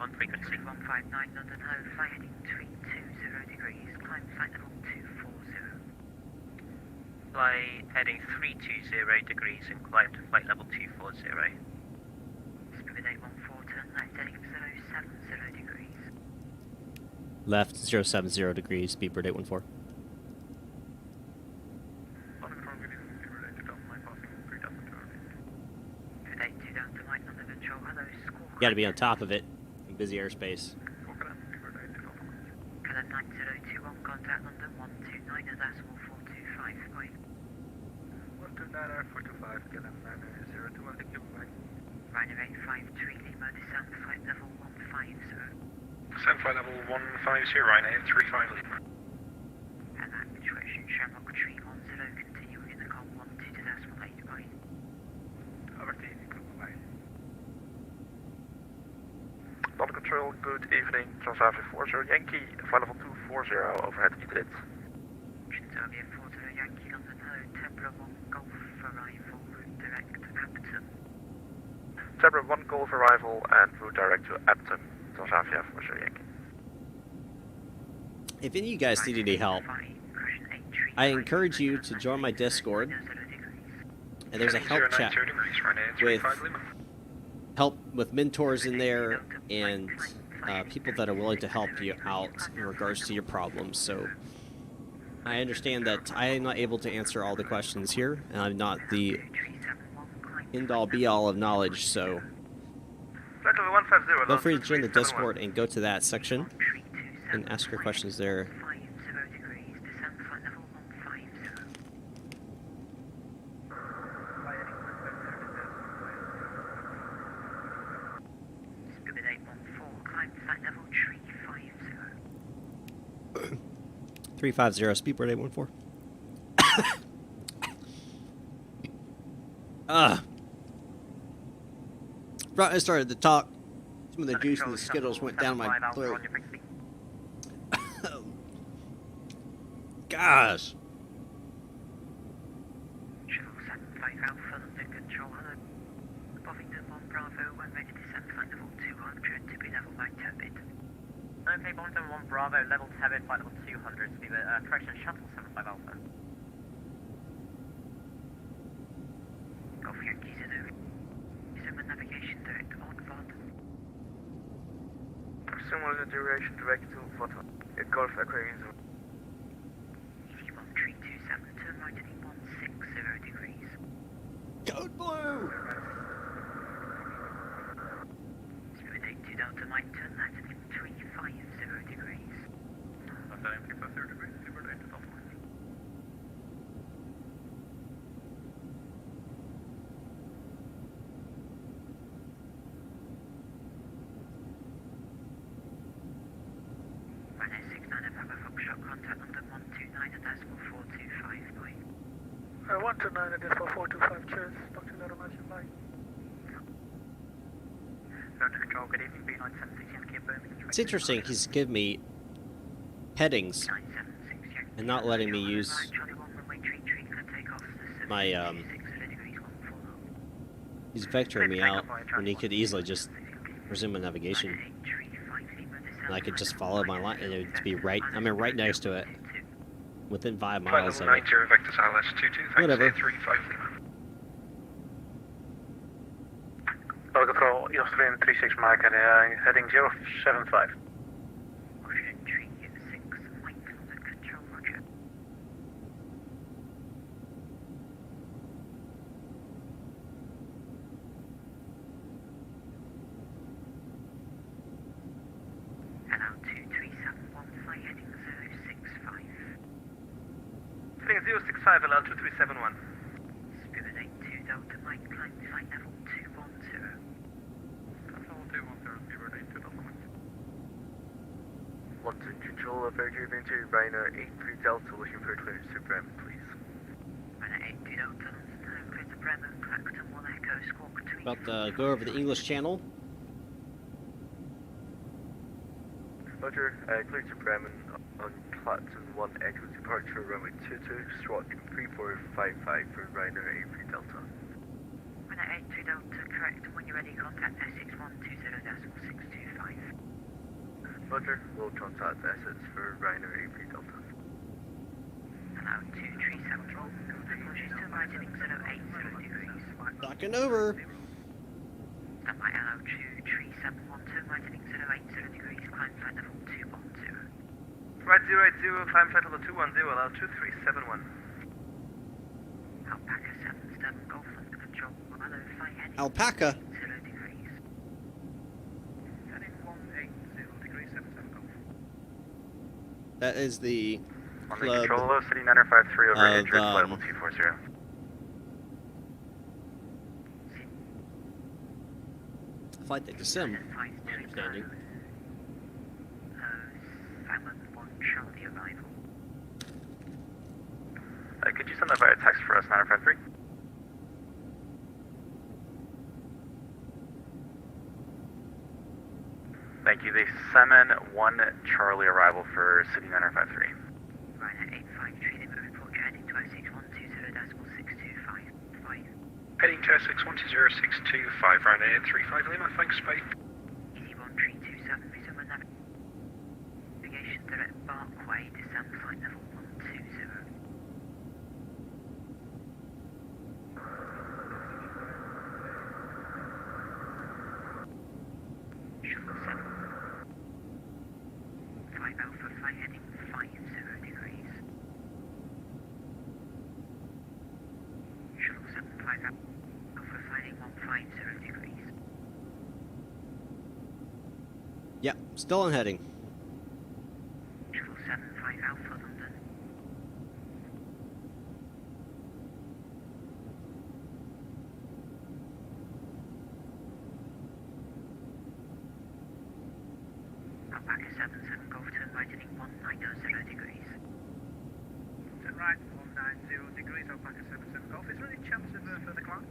on frequency. 159 London Hello, fly heading 320 degrees, climb flight level 240. Fly heading 320 degrees and climb to flight level 240. Spirit 814, turn left heading 070 degrees. Left 070 degrees, Speedbird 814. Spirit 82 down to light London Control, hello, score. You gotta be on top of it in busy airspace. Cannon 9021, contact London 129.425, bye. 129.425, get a 9021, thank you, bye. Ryanair 853 Lima, descend flight level 150. Descend flight level 150, Ryanair 35 Lima. And actuation Shamrock Tree 10, continuing in the com 12.8, bye. London Control, good evening. Transavia 40 Yankee, flight level 240, overhead Madrid. Transavia 40 Yankee, London Hello, Tebra 1 Golf arrival, route direct Abington. Zebra 1 Golf arrival and route direct to Abington. Transavia 40 Yankee. If any of you guys need any help, I encourage you to join my Discord. And there's a help chat with help with mentors in there and people that are willing to help you out in regards to your problems. So I understand that I am not able to answer all the questions here, and I'm not the end-all be-all of knowledge, so Flight level 150, feel free to join the Discord and go to that section and ask your questions there. 50 degrees, descend flight level 150. Spirit 814, climb flight level 350. 350, Speedbird 814. Right, I started to talk. Some of the juice and the Skittles went down my throat. Gosh. Shuttle 75 Alpha, under control, hello. Bovington 1 Bravo, when ready to descend flight level 200 to be level by turbid. Okay, Bovington 1 Bravo, level 10, flight level 200, speed, correction, shuttle 75 Alpha. Golf Yankee Zulu. Resume navigation direct on VOD. Similar the duration direct to photo. Golf Aquarium Zone. EV 1327, turn right heading 160 degrees. Code blue! Spirit 82 Delta Mike, turn left heading 350 degrees. After 350 degrees, Spirit 82 Delta Mike. Runway 69 Papa Foxtrot, contact London 129.425, boy. 129.425, cheers. Dr. Little Magic Light. London Control, good evening, B976 Yankee Birmingham. It's interesting, he's giving me headings 976 Yankee. and not letting me use Charlie 1 runway 33, clear takeoff. my, 60 degrees 14. he's vectoring me out when he could easily just resume my navigation. And I could just follow my line, and it would be right, I mean, right next to it. Within 5 Flight miles level of it. 90 Vector Silas 22, thanks, Whatever. 35 Tower Control, Australian 36 Mike, heading 075. Ocean tree 6, Mike, London control, roger. Hello, 2371, fly heading 065. Heading 065, allow 2371. Spirit 82 Delta Mike, climb flight level 210. Level 210, Spirit 82 Delta Mike. London Control, Fairview into Ryanair 83 Delta, looking for clearance to Bremen, please. Runway 82 Delta, London Town, clear to Bremen, Clacton 1 Echo, squawk between. About to go over the English Channel. Roger, clear to Bremen on Clacton 1 Echo departure, runway 22, squawk 3455 for Ryanair 83 Delta. Runway 82 Delta, correct, and when you're ready, contact S6120.625. Roger, we'll contact Essex for Ryanair 83 Delta. Hello, 2371, apologies to right heading 080 degrees. Knocking over. Stand by hello, 2371, turn right heading 080 degrees, climb flight level 210. Right 080, climb flight level 210, allow 2371. Alpaca 7, Stern Golf under control, hello, fly heading Alpaca. 0 degrees. Heading 180 degrees, 77 Golf. That is the London club Control, City 953 over of, Idris, flight level 240. flight deck to sim, my understanding. Simon 1 Charlie arrival. Could you send that via text for us, 953? Thank you. The Salmon 1 Charlie arrival for City 953. Ryanair 853, Lima report heading to S6120.625. Heading to S6120.625, Ryanair 35 Lima, thanks, bye. Easy 1327, resume navigation direct Barkway, descend flight level 120. Shuttle 7. 5 Alpha, fly heading 50 degrees. 50 degrees. Yep, still on heading. 775 Alpha London. Alpaca 77 Golf turn right heading 190 degrees. Turn right, 190 degrees, Alpaca 77 Golf. Is there any chance of further climb?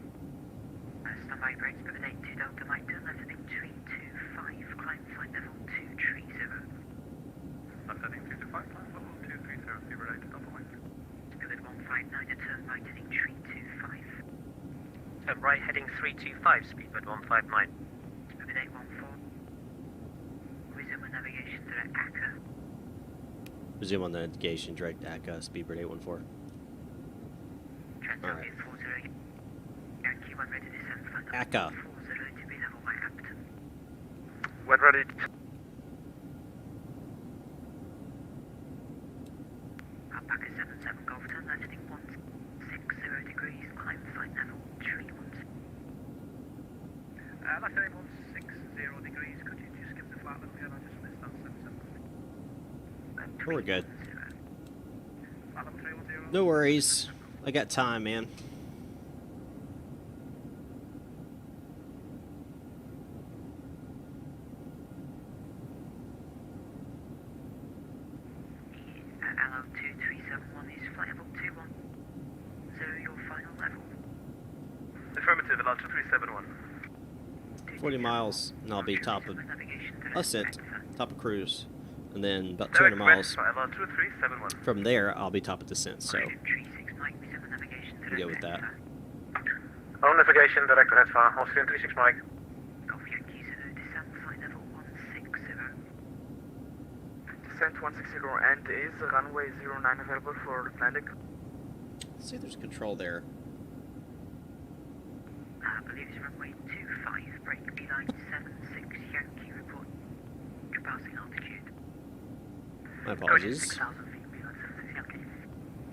Standby brakes, pivot 82 Delta Mike, turn left heading 325, climb flight level 230. Left heading 225, climb level 230, speed bird 8 Delta Mike. Pivot 159, turn right heading 325. Turn right heading 325, speedbird 159. Pivot 814. Resume on navigation direct ACA. Resume on the navigation, direct ACA, Speedbird 814. Transalpine 40. Yankee 1 ready to descend flight level ACA. 40 to be level by Hampton. When ready. Alpaca 77 Golf turn left heading 160 degrees, climb flight level 310. Left heading 160 degrees. Could you just give the flight level again? I just missed that 77. We're good. Flight level 310. No worries. I got time, man. LO 2371 is flight level 210, your final level. Affirmative, allow 2371. 40 miles, and I'll be top of ascent, top of cruise, and then about Direct 200 miles. west, allow 2371. From there, I'll be top of descent. So 36 Mike, resume navigation we go with that. On navigation, direct to Hetfar, Austrian 36 Mike. Golf Yankee 0, descend flight level 160. Descent 160 and is runway 09 available for landing? Let's see, there's control there. I believe it's runway 25, break beeline 76 Yankee report. You're passing altitude. My apologies. 6,000 feet, beeline 76 Yankee.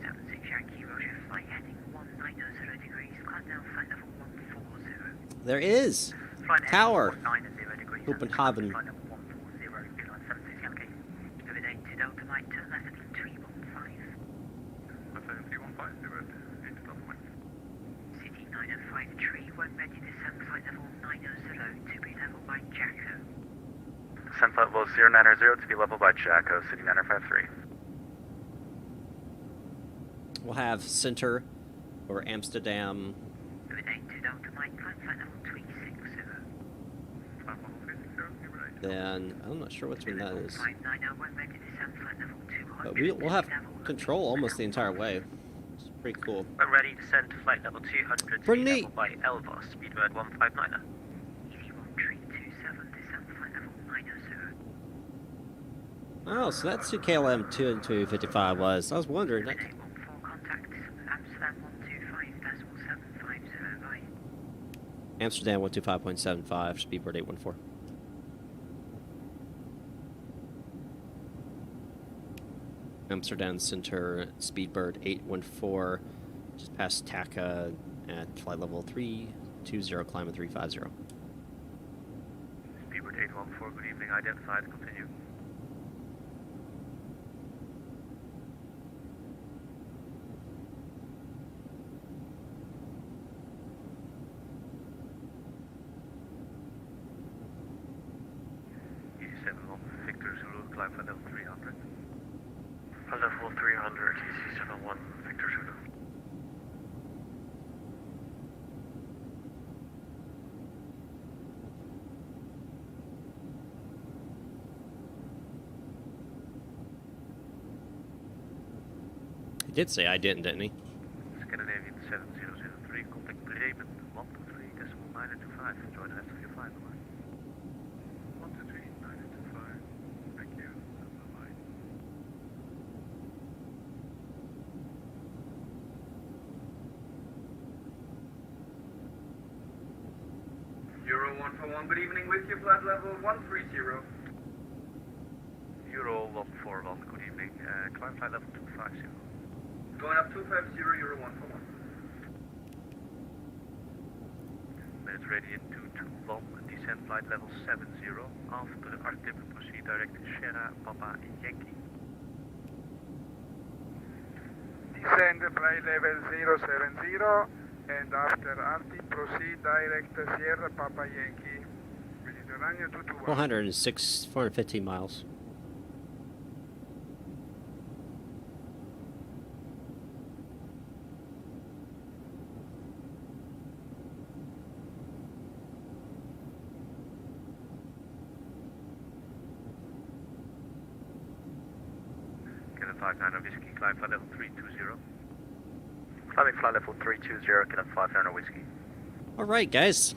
76 Yankee, Roger, flight heading 190 degrees, climb down flight level 140. There is Flight tower. 190 degrees. Kobenhavn. Flight level 140, beeline 76 Yankee. Pivot 8 to Delta Mike, turn left heading 315. Left heading 315, speedbird 8 Delta Mike. City 9053, when ready, descend flight level 90 to be level by Jacko. Descent flight level 090 to be level by Jacko, City 9053. We'll have center over Amsterdam. Pivot 8 to Delta Mike, climb flight level 360. Flight level 360, speedbird 8. Then I'm not sure which one that is. 590, when ready, descend flight level 200. But we'll have control almost the entire way. It's pretty cool. When ready, descend to flight level 200 to Pretty be neat. level by Elvos, speedbird 159. Easy 1327, descend flight level 90. Oh, so that's who KLM 2 and 255 was. I was wondering. Pivot 814, contact Amsterdam 125.750 by. Amsterdam 125.75, Speedbird 814. Amsterdam Center, Speedbird 814, just past TACA at flight level 320, climb at 350. Speedbird 814, good evening, identified, continue. Easy 71, Victor Zulu, climb for level 300. Level 300, Easy 71, Victor Zulu. He did say I didn't he? Scandinavian 7003, contact Bremen 123.925, join the rest of your flight, bye-bye. 123.925, thank you, bye-bye. Euro 141, good evening with you, flight level 130. Euro 141, good evening, climb flight level 250. Going up 250, Euro 141. Mediterranean 221, descend flight level 70, after RTIP proceed direct Sierra Papa Yankee. Descend flight level 070 and after RT proceed direct Sierra Papa Yankee. Mediterranean 221. 415 miles. Kenneth 59 Whiskey, climb flight level 320. Climbing flight level 320, Kenneth 59 Whiskey. All right, guys.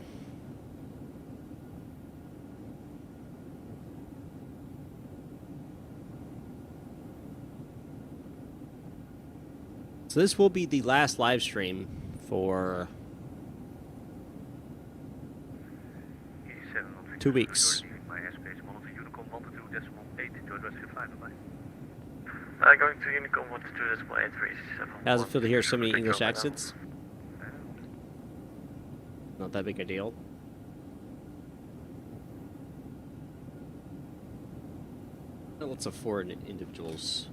So this will be the last live stream for 2 weeks. Going to Unicom 122.837. How's it feel to hear so many English accents? Not that big a deal. Lots of foreign individuals.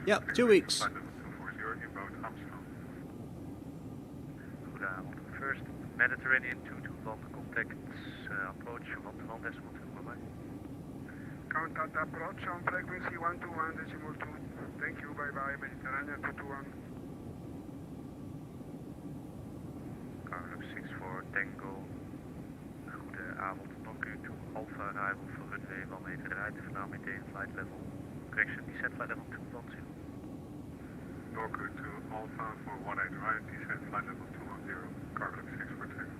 Yep, 2 weeks. Goedenavond. First Mediterranean 221, contact approach 121.2, bye-bye. Contact approach on frequency 121.2. Thank you, bye-bye, Mediterranean 221. Carlos 64 Tango. Goedenavond, nog u to Alpha arrival for runway 1 meter right, now maintain flight level, correction, descent flight level 210. Norco to Alpha for 18 right, descend flight level 210, Carlos 642.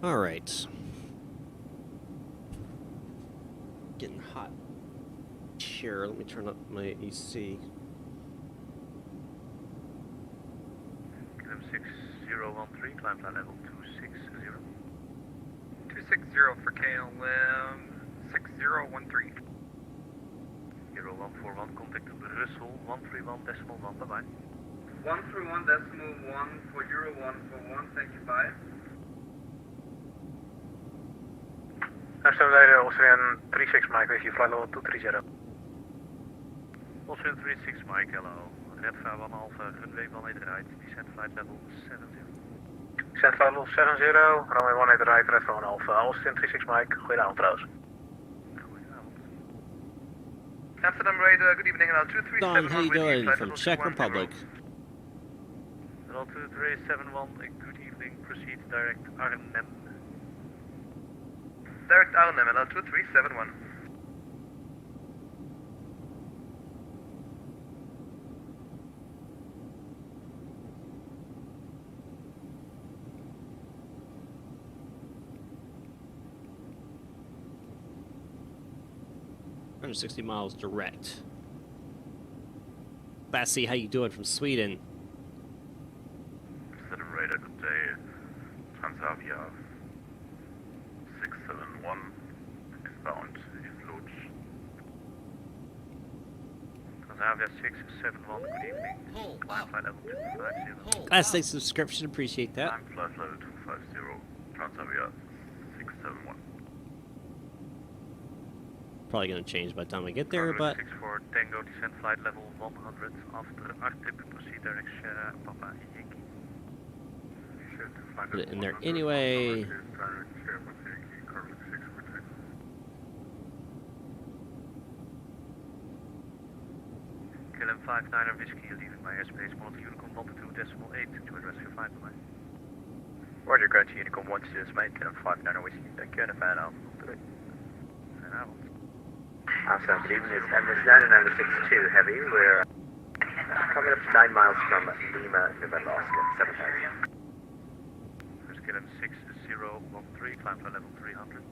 All right. Getting hot. Here, let me turn up my AC. Kilo 6013, climb flight level 260. 260 for KLM 6013. 0141, contact Russell 131.1, bye-bye. 131.1 for Euro 141, thank you, bye. National Radio, Austrian 36 Mike with you, flight level 230. Austrian 36 Mike, hello. Red 51 Alpha, runway 18 right, descent flight level 70. Descent flight level 70, runway 18 right, Red 51 Alpha, Austrian 36 Mike, goedenavond trouwens. Goedenavond. Amsterdam Radar, good evening, hello, 2371. Don, how you doing from Czech Republic? Hello, 2371, good evening, proceed direct Arnhem. Direct Arnhem, hello, 2371. $160 miles direct. Lassie, how you doing from Sweden? Amsterdam Radar, good day. Transavia 671, inbound Fluch. Transavia 671, good evening. Climb flight level 250. Last night's subscription, appreciate that. Time flight level 250, Transavia 671. Probably gonna change by the time I get there, Carlos but 64 Tango, descent flight level 100, after RTIP proceed direct Sierra Papa Yankee. put it in there anyway. KLM 59 Whiskey, leaving my airspace, monitor Unicom 122.8 to address your flight, bye. Roger, going to Unicom 128, KLM 59 Whiskey, thank you, and a fan out. Goedenavond. Awesome. Good evening. It's Emirates 962 Heavy. We're coming up to 9 miles from Lima, November, Oscar, 7,000. First KLM 6013, climb flight level 300.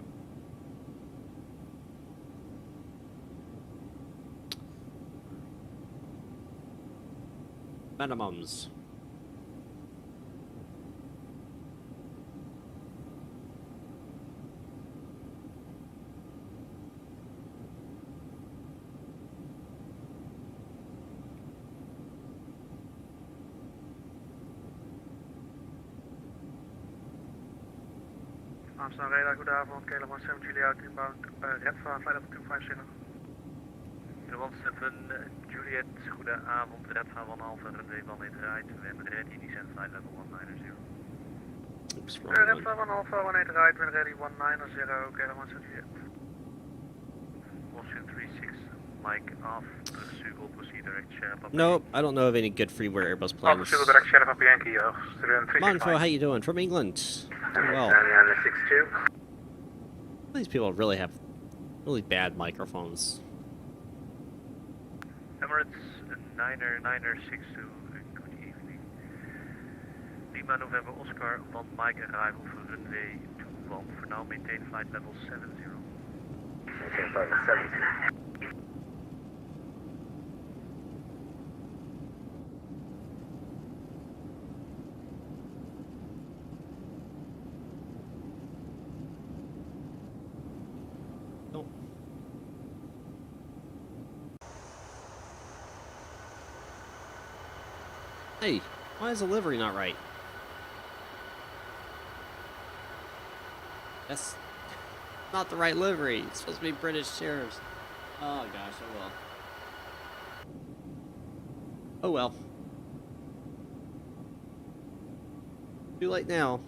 Minimums. Amsterdam radar, goedenavond. KLM 17 Juliet inbound, red van flight level 250. KLM 7 Juliet, goedenavond. Red van 1 Alpha, runway 18 right. When ready, descend flight level 190. Oops, Red wrong van one. 1 Alpha, 18 right, when ready 190, KLM 17 Juliet. Washington 36, Mike off. Pursuit will proceed direct share. Nope, I don't know of any good freeware Airbus planes. Alpha direct share of Yankee, 365. Monfo, how you doing? From England. Doing well. 962. These people really have really bad microphones. Emirates 962, good evening. Lima November Oscar, 1 Mike arrival for runway 21. For now, maintain flight level 70. Maintain flight level 70. Nope. Hey, why is the livery not right? That's not the right livery. It's supposed to be British chairs. Oh gosh, oh well. Oh well. Too late now.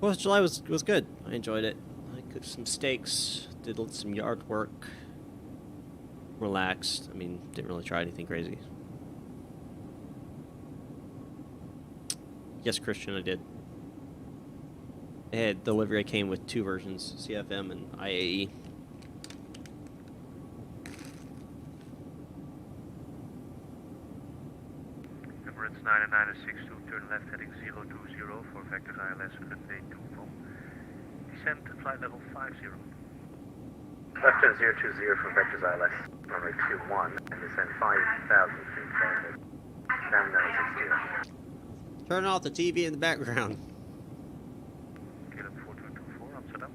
Fourth of July was good. I enjoyed it. I cooked some steaks, did some yard work, relaxed. I mean, didn't really try anything crazy. Yes, Christian, I did. I had delivery. I came with 2 versions, CFM and IAE. Emirates 962, turn left heading 020 for vectors ILS runway 21. Descend to flight level 50. Left turn 020 for vectors ILS, runway 21, and descend 5,000 feet. Down 960. Turn off the TV in the background. KLM 4224, Amsterdam.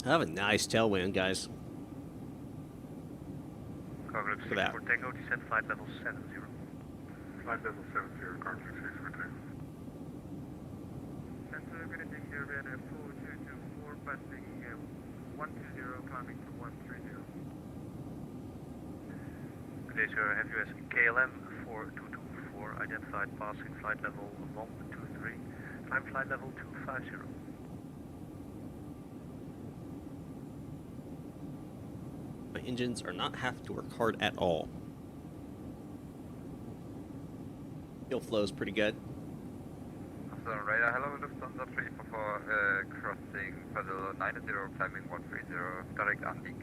I have a nice tailwind, guys. Cargo For that. 6 for Tango, descend flight level 70. Flight level 70, cargo 6 for Tango. Center, good evening, you're at 4224, passing 120, climbing to 130. Good day, sir. Have you as KLM 4224 identified passing flight level 123, climb flight level 250. My engines are not have to work hard at all. Fuel flow is pretty good. Amsterdam radar, hello, Lufthansa 344, crossing pedal 90, climbing 130, direct Andik.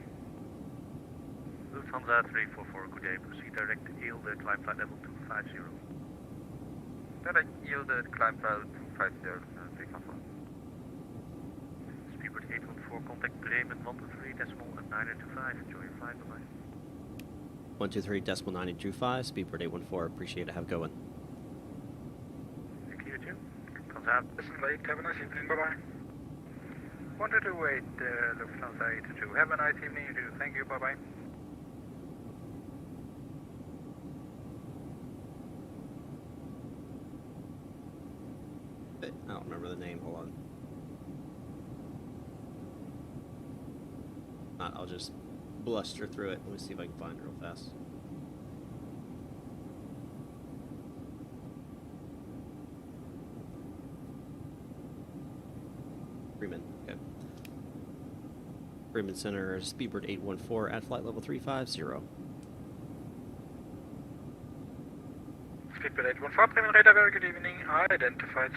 Lufthansa 344, good day. Proceed direct yield, climb flight level 250. Direct yielded, climb flight 250, Lufthansa 344. Speedbird 814, contact Bremen 123.925. Enjoy your flight, bye-bye. 123.925, Speedbird 814. Appreciate it. Have a good one. Thank you, too. Comes out. Listen, late, have a nice evening, bye-bye. 1228, Lufthansa 82, have a nice evening, you too. Thank you, bye-bye. I don't remember the name. Hold on. I'll just bluster through it. Let me see if I can find it real fast. Freeman. Okay. Freeman Center, Speedbird 814 at flight level 350. Speedbird 814, Bremen radar, very good evening, identified.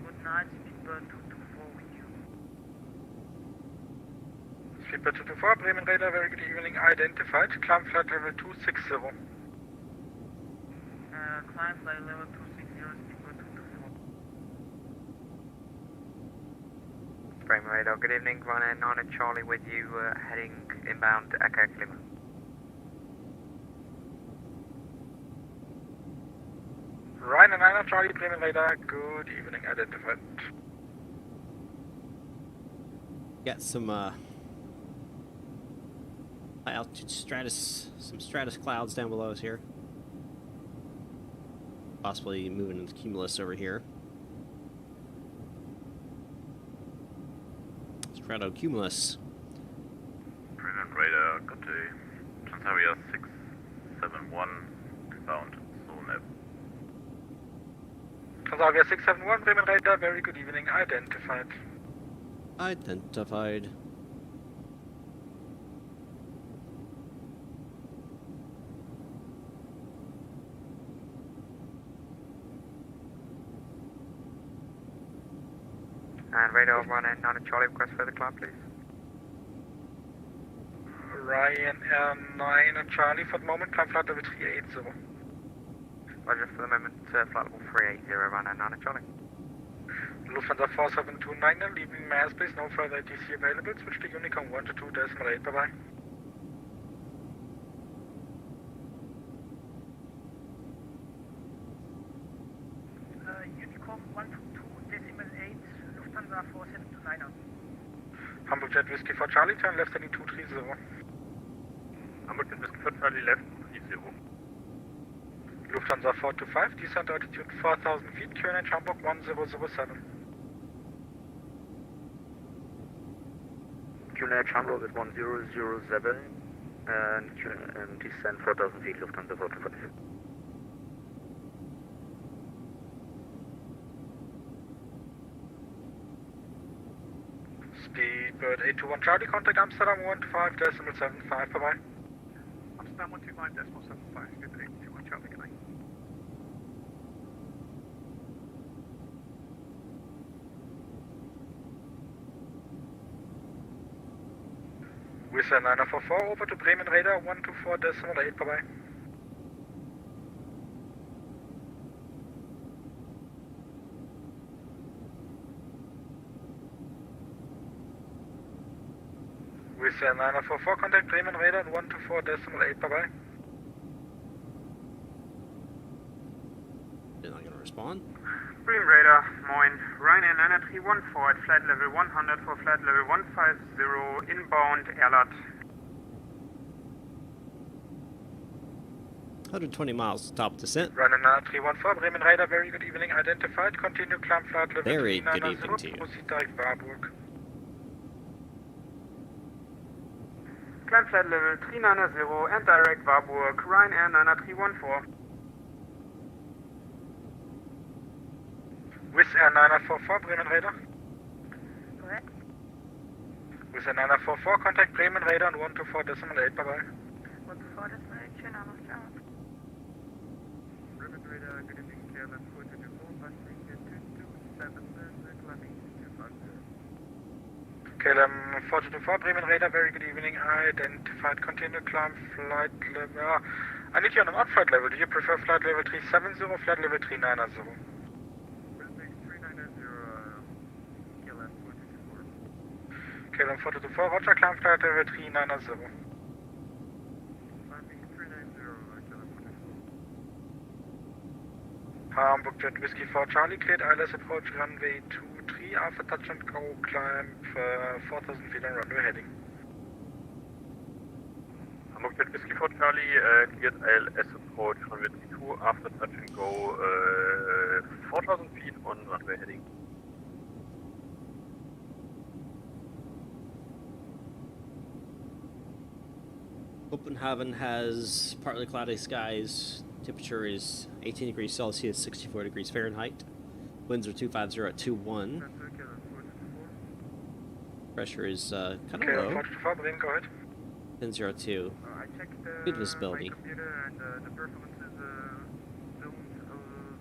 Good night, Speedbird 224 with you. Speedbird 224, Bremen radar, very good evening, identified. Climb flight level 260. Climb flight level 260, Speedbird 224. Bremen radar, good evening, Ryanair 9 Charlie with you, heading inbound to Echo Lima. Ryanair 9 Charlie, Bremen radar, good evening, identified. Got some high altitude stratus, some stratus clouds down below us here. Possibly moving into cumulus over here. Stratocumulus. Bremen radar, good day. Transavia 671, inbound, Solneb. Transavia 671, Bremen radar, very good evening, identified. Identified. And radar, Ryanair 9 Charlie, request further climb, please. Ryanair 9 Charlie, for the moment, climb flight level 380. Roger, for the moment, flight level 380, Ryanair 9 Charlie. Lufthansa 4729, leaving my airspace, no further ATC available, switch to Unicom 122.8, bye-bye. Unicom 122.8, Lufthansa 4729. Hamburg Jet Whiskey for Charlie, turn left heading 230. Hamburg Jet Whiskey for Charlie, left 30. Lufthansa 425, descent altitude 4,000 feet, QNH Hamburg 1007. QNH Hamburg is 1007 and descent 4,000 feet, Lufthansa 425. Speedbird 821 Charlie, contact Amsterdam 125.75, bye-bye. Amsterdam 125.75, Speedbird 821 Charlie, good night. Wizz Air 944, over to Bremen radar 124.8, bye-bye. Wizz Air 944, contact Bremen radar 124.8, bye-bye. They're not going to respond. Bremen radar, moin. Ryanair 91314 at flight level 100 for flight level 150, inbound Erlat. 120 miles top descent. Ryanair 91314, Bremen radar, very good evening, identified, continue climb flight level Very 390, good evening to you. proceed direct Warburg. Climb flight level 390 and direct Warburg, Ryanair 91314. Wizz Air 944, Bremen radar. Correct. Wizz Air 944, contact Bremen radar on 124.8, bye-bye. 124.8, schönen Abend, ciao. Bremen radar, good evening, KLM 424, passing 227, climbing 250. KLM 424, Bremen radar, very good evening, identified, continue climb flight level, I need you on an odd flight level, do you prefer flight level 370 or flight level 390? KLM 424, Roger, climb flight level 390. Climbing 390, KLM 424. Hamburg Jet Whiskey for Charlie, cleared ILS approach runway 23, after touch and go, climb 4,000 feet on runway heading. Hamburg Jet Whiskey for Charlie, cleared ILS approach runway 22, after touch and go, 4,000 feet on runway heading. Kobenhavn has partly cloudy skies. Temperature is 18 degrees Celsius, 64 degrees Fahrenheit. Winds are 250 at 2-1. Pressure is kind of Okay, low. 424, Bremen, go ahead. 1002. I checked Good visibility. my computer and the performances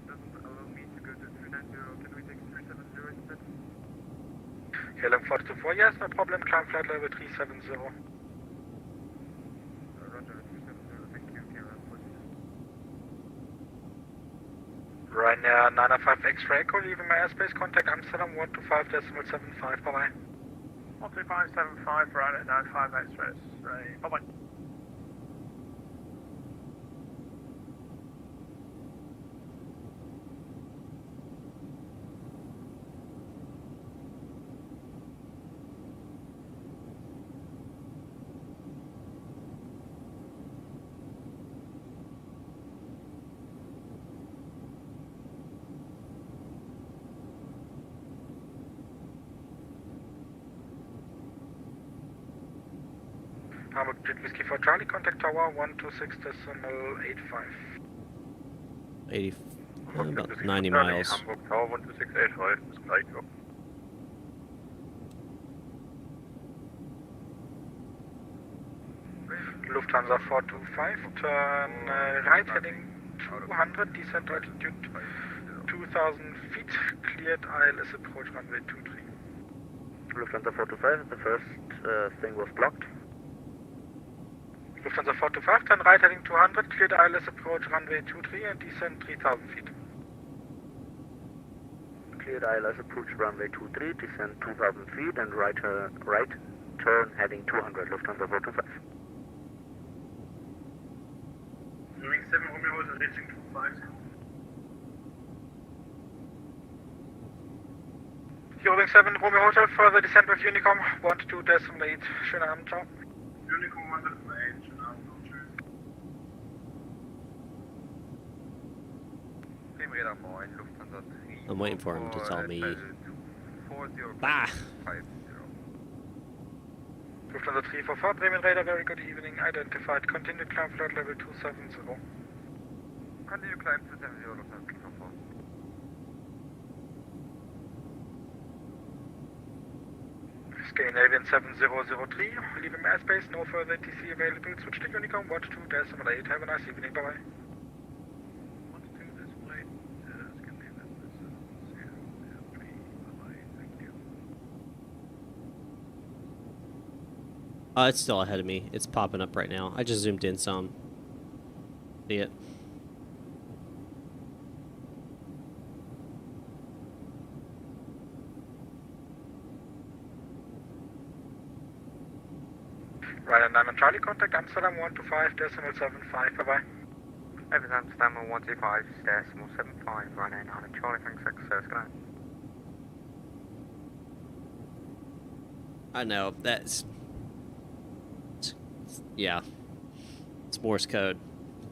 doesn't allow me to go to 390. Can we take 370 instead? KLM 424, yes, no problem. Climb flight level 370. Roger, 370. Thank you, KLM 424. Ryanair 905 X-ray, echo, leaving my airspace, contact Amsterdam 125.75, bye-bye. 12575, Ryanair 95 X-rays. Bye-bye. Hamburg Jet Whiskey for Charlie, contact tower 126.85. 80, about 90 miles. Hamburg Tower 12685 is takeoff. Lufthansa 425, turn right heading 200, descent altitude 2000 feet, cleared ILS approach runway 23. Lufthansa 425, the first thing was blocked. Lufthansa 425, turn right heading 200, cleared ILS approach runway 23 and descend 3000 feet. Cleared ILS approach runway 23, descend 2000 feet and right turn heading 200, Lufthansa 425. Moving 7 Romeo Hotel, reaching 25. Hearing 7 Romeo Hotel, further descent with Unicom 12.8. Schönen Abend, ciao. Unicom 108, schönen Abend noch, tschüss. Radar 9, Lufthansa 3. I'm waiting for him to tell me. 4050. Ah! Lufthansa 344, Bremen Radar, very good evening. Identified. Continue climb flight level 270. Continue climb 270, Lufthansa 344. Scandinavian 7003, leaving airspace, no further TC available. Switch to Unicom 12.8. Have a nice evening, bye bye. It's still ahead of me. It's popping up right now. I just zoomed in some. See it? Ryanair 9 on Charlie, contact Amsterdam 125.75, bye bye. Evans Amsterdam 125.75, Ryanair 9 on Charlie, thanks, success, good night. I know, yeah. It's Morse code.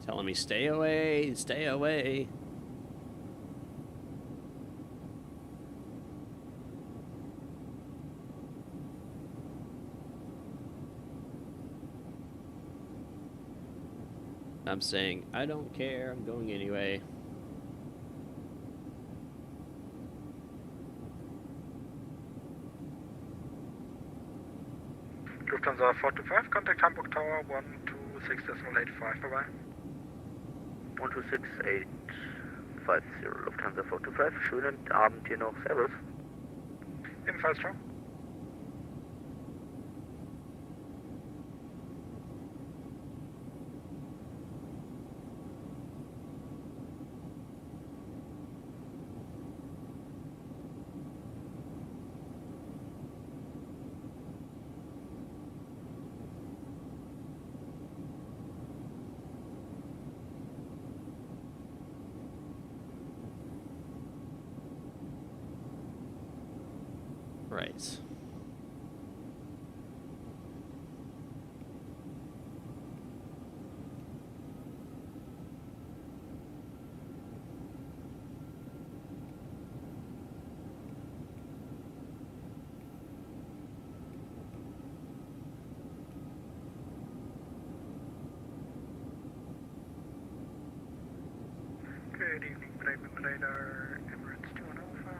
Telling me stay away, stay away. I'm saying, I don't care, I'm going anyway. Lufthansa 425, contact Hamburg Tower 126.85, bye bye. 126.850, Lufthansa 425, schönen Abend hier noch, servus. Ebenfalls, ciao. Right. Good evening, Bremen Radar, Emirates 2105,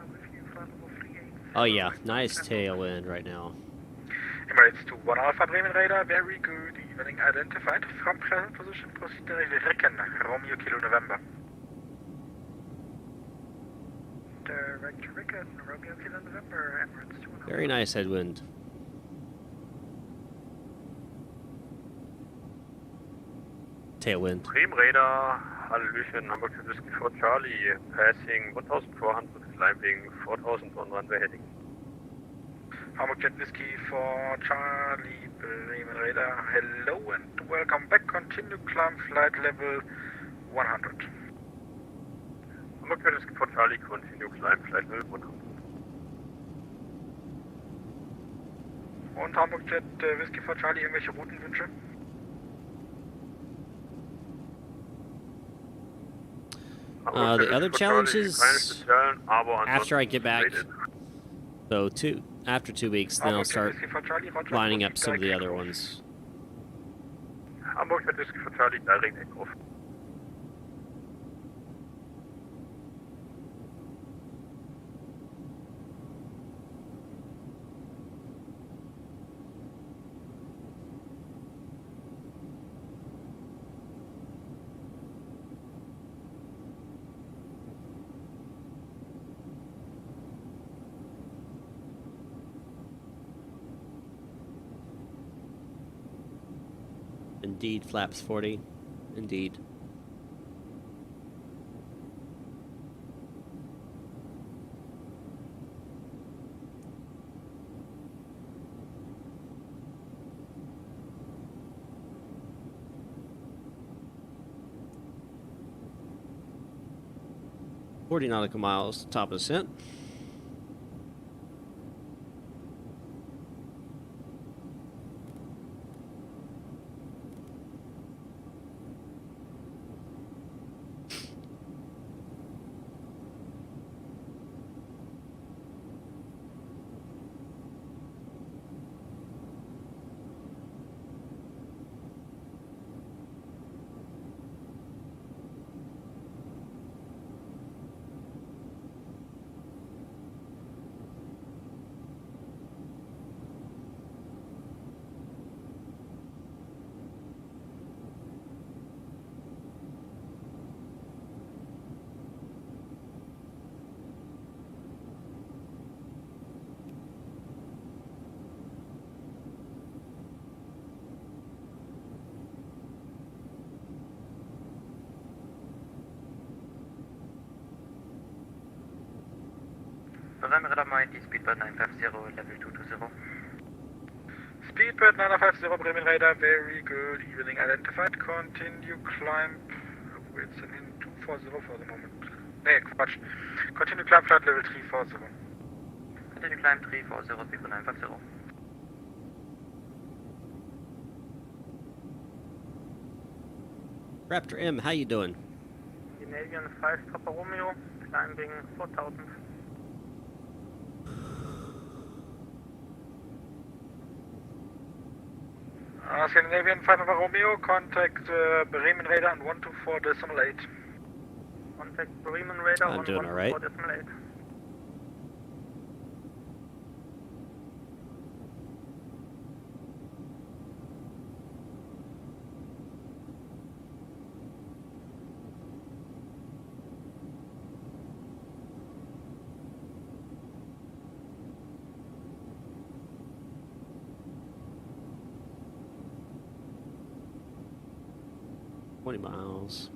Oh yeah, nice tailwind right now. Emirates to 1 Alpha Bremen radar, very good evening, identified. From present position, proceed direct Ricken, Romeo Kilo November. Direct Ricken, Romeo Kilo November, Emirates to 1 Alpha. Very nice headwind. Tailwind. Bremen radar, Hallöchen, Hamburg to Whiskey for Charlie, passing 1400, climbing 4000 on runway heading. Hamburg Jet Whiskey for Charlie, Bremen radar, hello and welcome back, continue climb flight level 100. Hamburg Jet Whiskey for Charlie, continue climb flight level 100. Und Hamburg Jet Whiskey for Charlie, irgendwelche Routenwünsche? The other challenges after I get back. So after 2 weeks, then I'll start lining up some of the other ones. Hamburg Jet Whiskey for Charlie, direct takeoff. Indeed, flaps 40. Indeed. $40 nautical miles, top of ascent. November Radar Mighty, Speedbird 950, level 220. Speedbird 950, Bremen radar, very good evening, identified, continue climb, it's in 240 for the moment. Nee, Quatsch. Continue climb flight level 340. Continue climb 340, Speedbird 950. Raptor M, how you doing? Canadian 5 Papa Romeo, climbing 4000. Scandinavian 5 Papa Romeo, contact Bremen radar and 124.8. Contact Bremen radar I'm on doing all right. 124.8. Miles.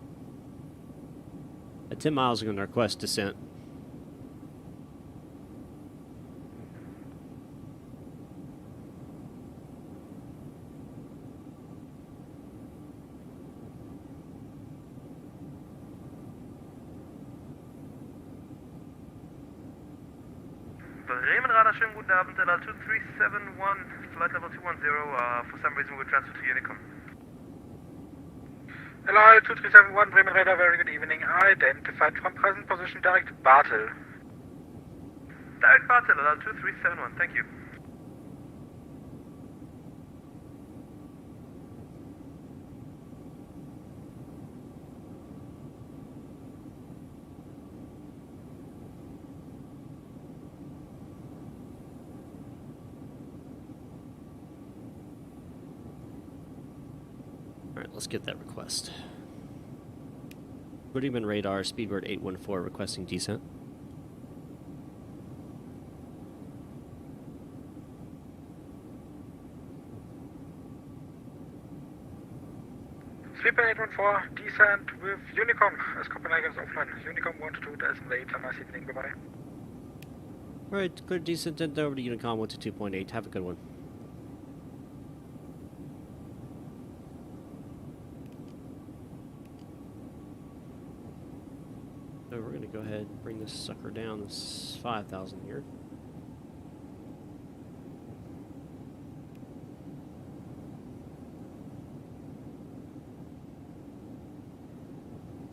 At 10 miles, I'm going to request descent. Bremen Radar, schönen guten Abend, LR 2371, flight level 210, for some reason we'll transfer to Unicom. Hello, 2371, Bremen radar, very good evening, identified from present position, direct Bartel. Direct Bartel, LR 2371, thank you. let's get that request. Goodman radar, Speedbird 814 requesting descent. Speedbird 814, descent with Unicom as Copenhagen's offline. Unicom 122 as late, have a nice evening, bye-bye. Alright, clear descent over to Unicom 122.8. Have a good one. So we're going to go ahead and bring this sucker down. This 5,000 here.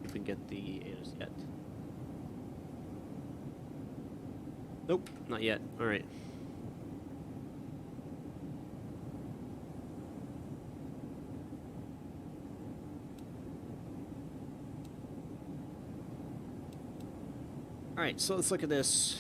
If we can get the ATIS yet. Nope, not yet. Alright. Alright, so let's look at this.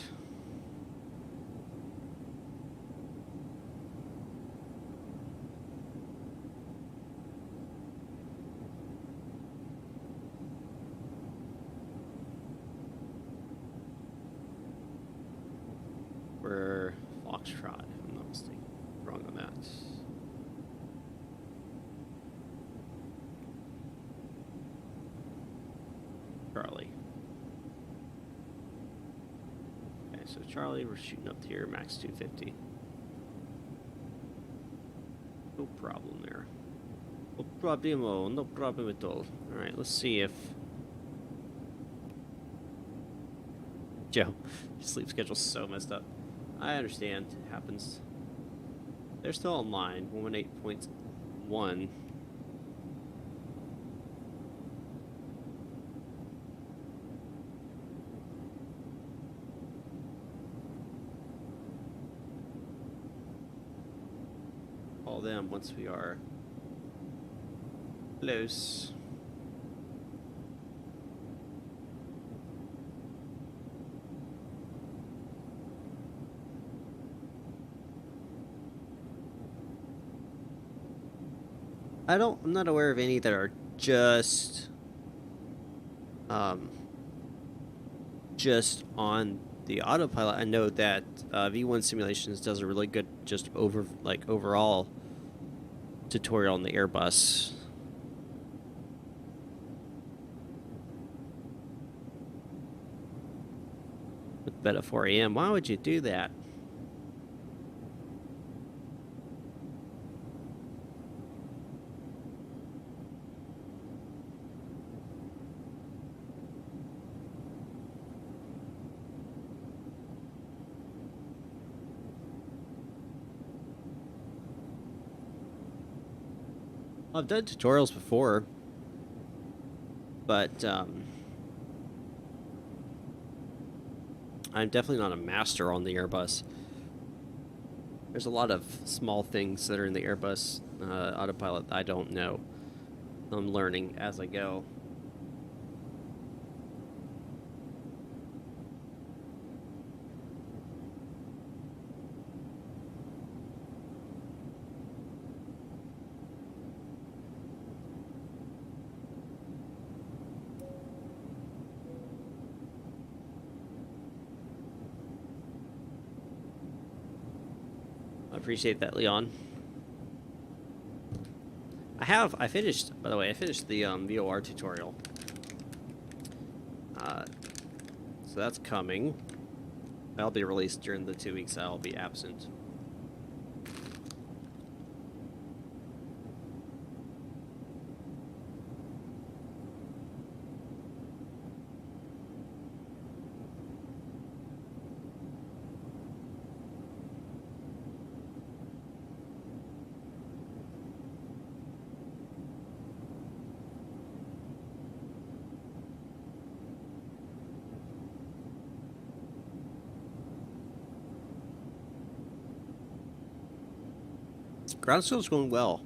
We're Foxtrot, if I'm not mistaken. Wrong on that. Charlie. Okay, so Charlie, we're shooting up here, max 250. No problem there. No problemo, no problem at all. Alright, let's see if... Joe, your sleep schedule's so messed up. I understand, it happens. They're still online, 118.1. Call them once we are close. I'm not aware of any that are just on the autopilot. I know that V1 Simulations does a really good overall tutorial on the Airbus. With bed at 4 a.m. Why would you do that? I've done tutorials before, but I'm definitely not a master on the Airbus. There's a lot of small things that are in the Airbus autopilot that I don't know. I'm learning as I go. I appreciate that, Leon. I finished the VOR tutorial. So that's coming. That'll be released during the 2 weeks I'll be absent. Ground skill's going well.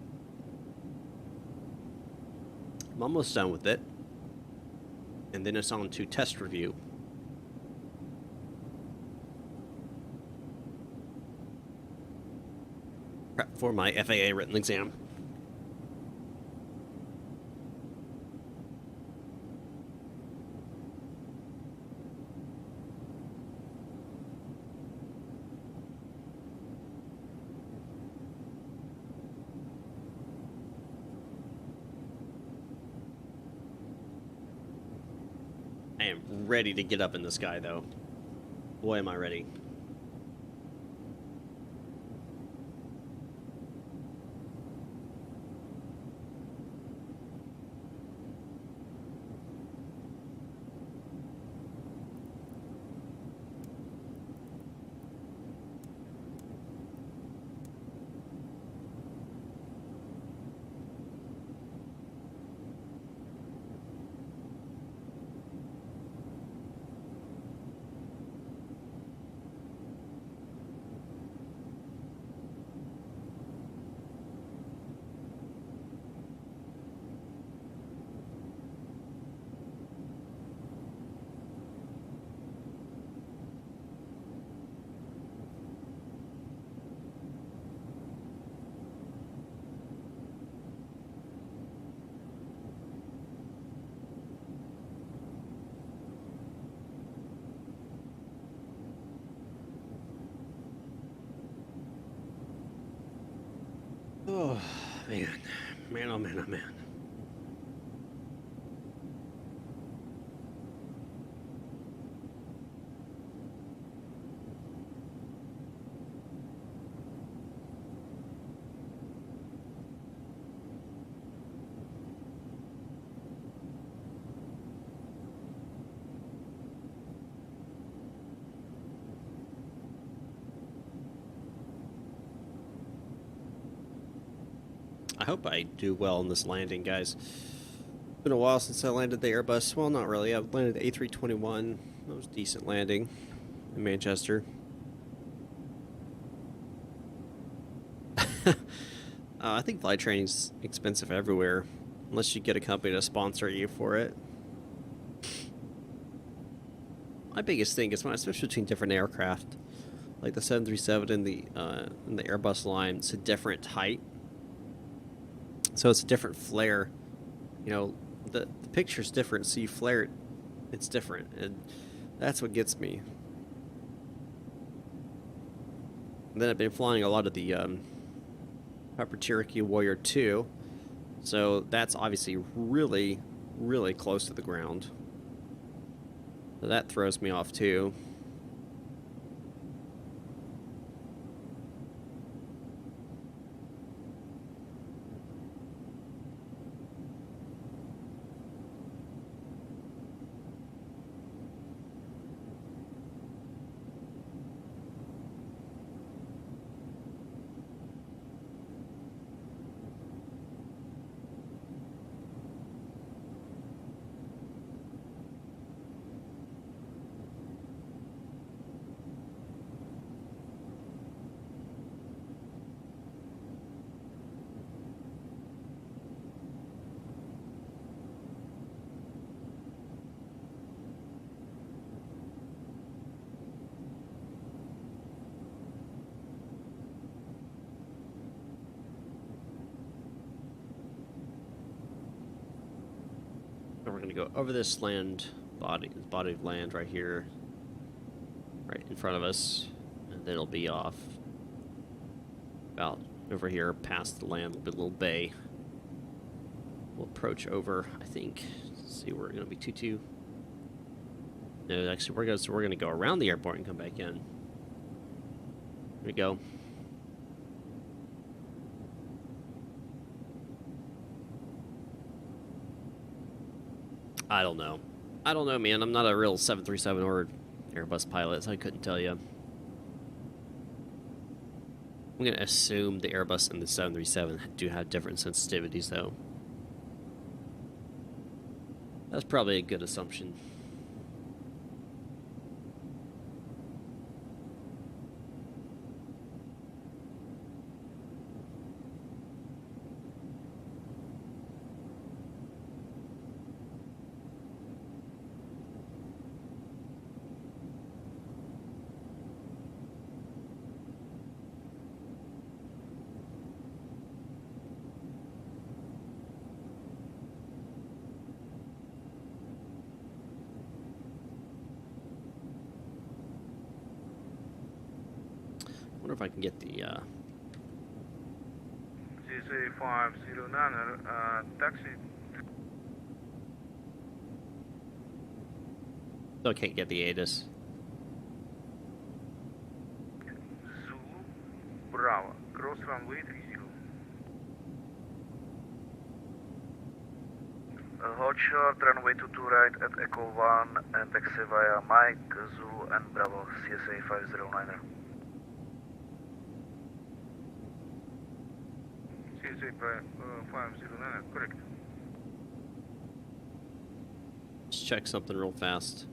I'm almost done with it. And then it's on to test review. Prep for my FAA written exam. am ready to get up in the sky, though. Boy, am I ready. Oh, man. Man, oh, man, oh, man. I hope I do well in this landing, guys. It's been a while since I landed the Airbus. Well, not really. I landed the A321. That was a decent landing in Manchester. I think flight training's expensive everywhere, unless you get a company to sponsor you for it. My biggest thing is when I switch between different aircraft, like the 737 and the Airbus line, it's a different height. So it's a different flare. You know, the picture's different, so you flare it, it's different. And that's what gets me. And then I've been flying a lot of the Upper Cherokee Warrior 2. So that's obviously really, really close to the ground. So that throws me off too. And we're going to go over this body of land right here, right in front of us, and then it'll be off about over here past the land, a little bay. We'll approach over, I think. Let's see, we're going to be 22. No, actually, we're going to go around the airport and come back in. Here we go. I don't know. I don't know, man. I'm not a real 737 or Airbus pilot, so I couldn't tell you. I'm going to assume the Airbus and the 737 do have different sensitivities, though. That's probably a good assumption. I wonder if I can get the CC509, taxi. Still can't get the ATIS. Zulu, Bravo, cross runway 30. Hold short, runway 22 right at Echo 1 and taxi via Mike, Zulu and Bravo, CSA 509er. CSA 509, correct. Let's check something real fast.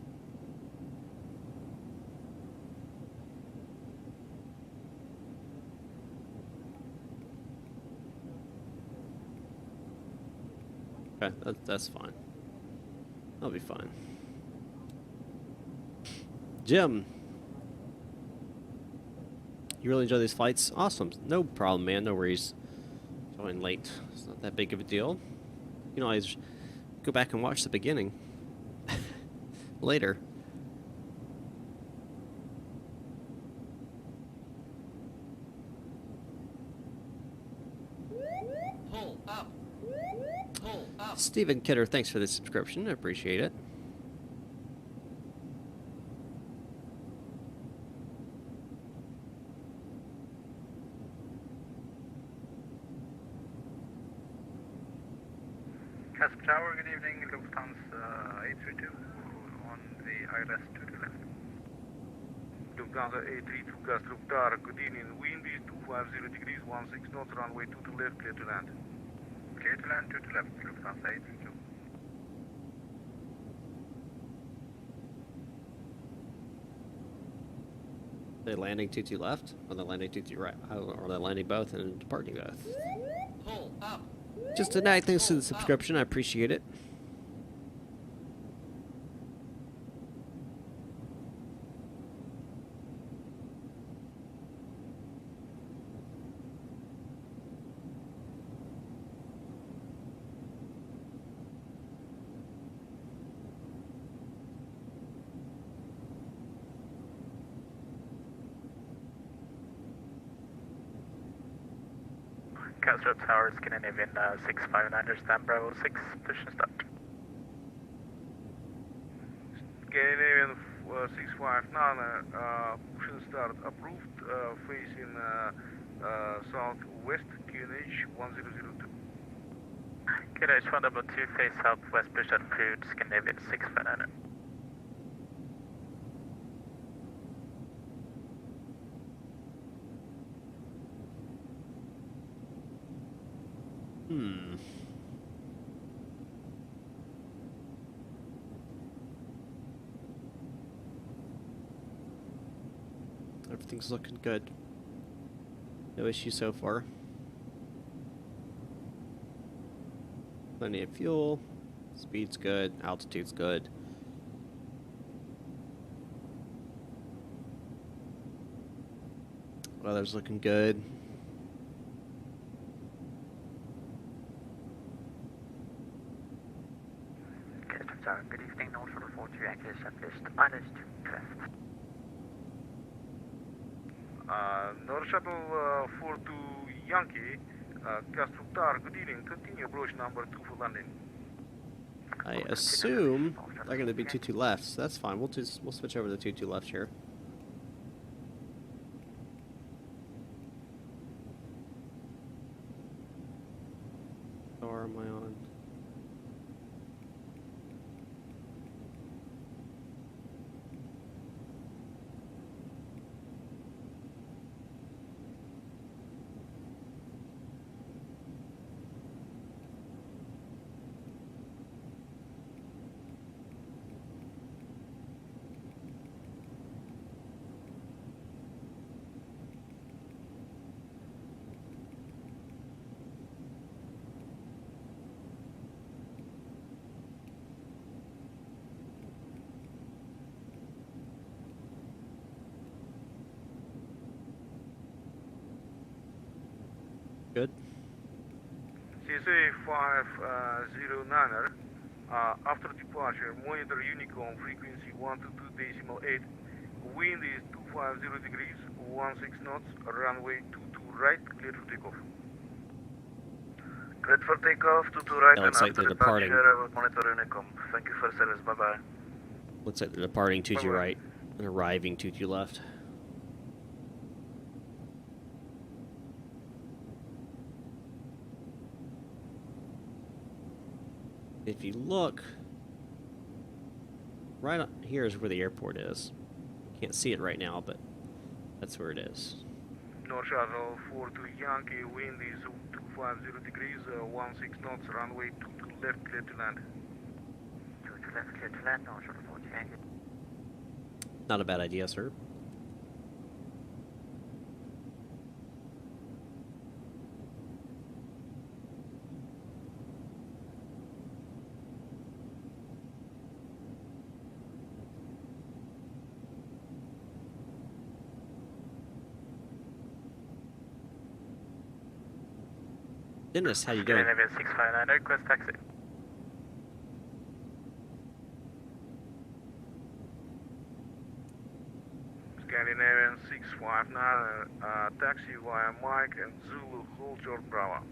Okay, that's fine. That'll be fine. Jim, you really enjoy these flights? Awesome. No problem, man. No worries. Join late. It's not that big of a deal. You can always go back and watch the beginning later. Pull up. Pull up. Stephen Kidder, thanks for the subscription. I appreciate it. Casper Tower, good evening. Lufthansa 832 on the ILS to the left. Lufthansa 832, Gastroop Tower, good evening. Wind is 250 degrees, 16 knots, runway 22 left, clear to land. Clear to land, 2 to left, Lufthansa 832. Are they landing 22 left? Or are they landing 22 right? Or are they landing both and departing both? Pull up. Just a night, thanks for the subscription. I appreciate it. Casper Tower, Scandinavian 659, understand Bravo 6, push and start. Scandinavian 659, push and start, approved, facing southwest, QNH 1002. QNH 122, face southwest, push and approved, Scandinavian 659. Everything's looking good. No issue so far. Plenty of fuel. Speed's good. Altitude's good. Weather's looking good. Good evening, North for the 42 Yankee Southwest, minus 2 left. North Shuttle 42 Yankee, Castro Tower, good evening, continue approach number 2 for landing. I assume they're going to be 22 left, so that's fine. We'll switch over to 22 left here. Or am I on? Good. CSA 509er, after departure, monitor Unicorn frequency 122.8, wind is 250 degrees, 16 knots, runway 22 right, clear to takeoff. Cleared for takeoff, 22 right, Yeah, and looks like after they're departing. departure, I will monitor Unicom. Thank you for service, bye-bye. Looks like they're departing 22 right and arriving 22 left. If you look, right on, here is where the airport is. Can't see it right now, but that's where it is. North Shuttle 42 Yankee, wind is 250 degrees, 16 knots, runway 22 left, clear to land. 22 left, clear to land, North Shuttle 42 Yankee. Not a bad idea, sir. Dennis, how you doing? Scandinavian 659, request taxi. Scandinavian 659, taxi via Mike and Zulu, hold short Bravo.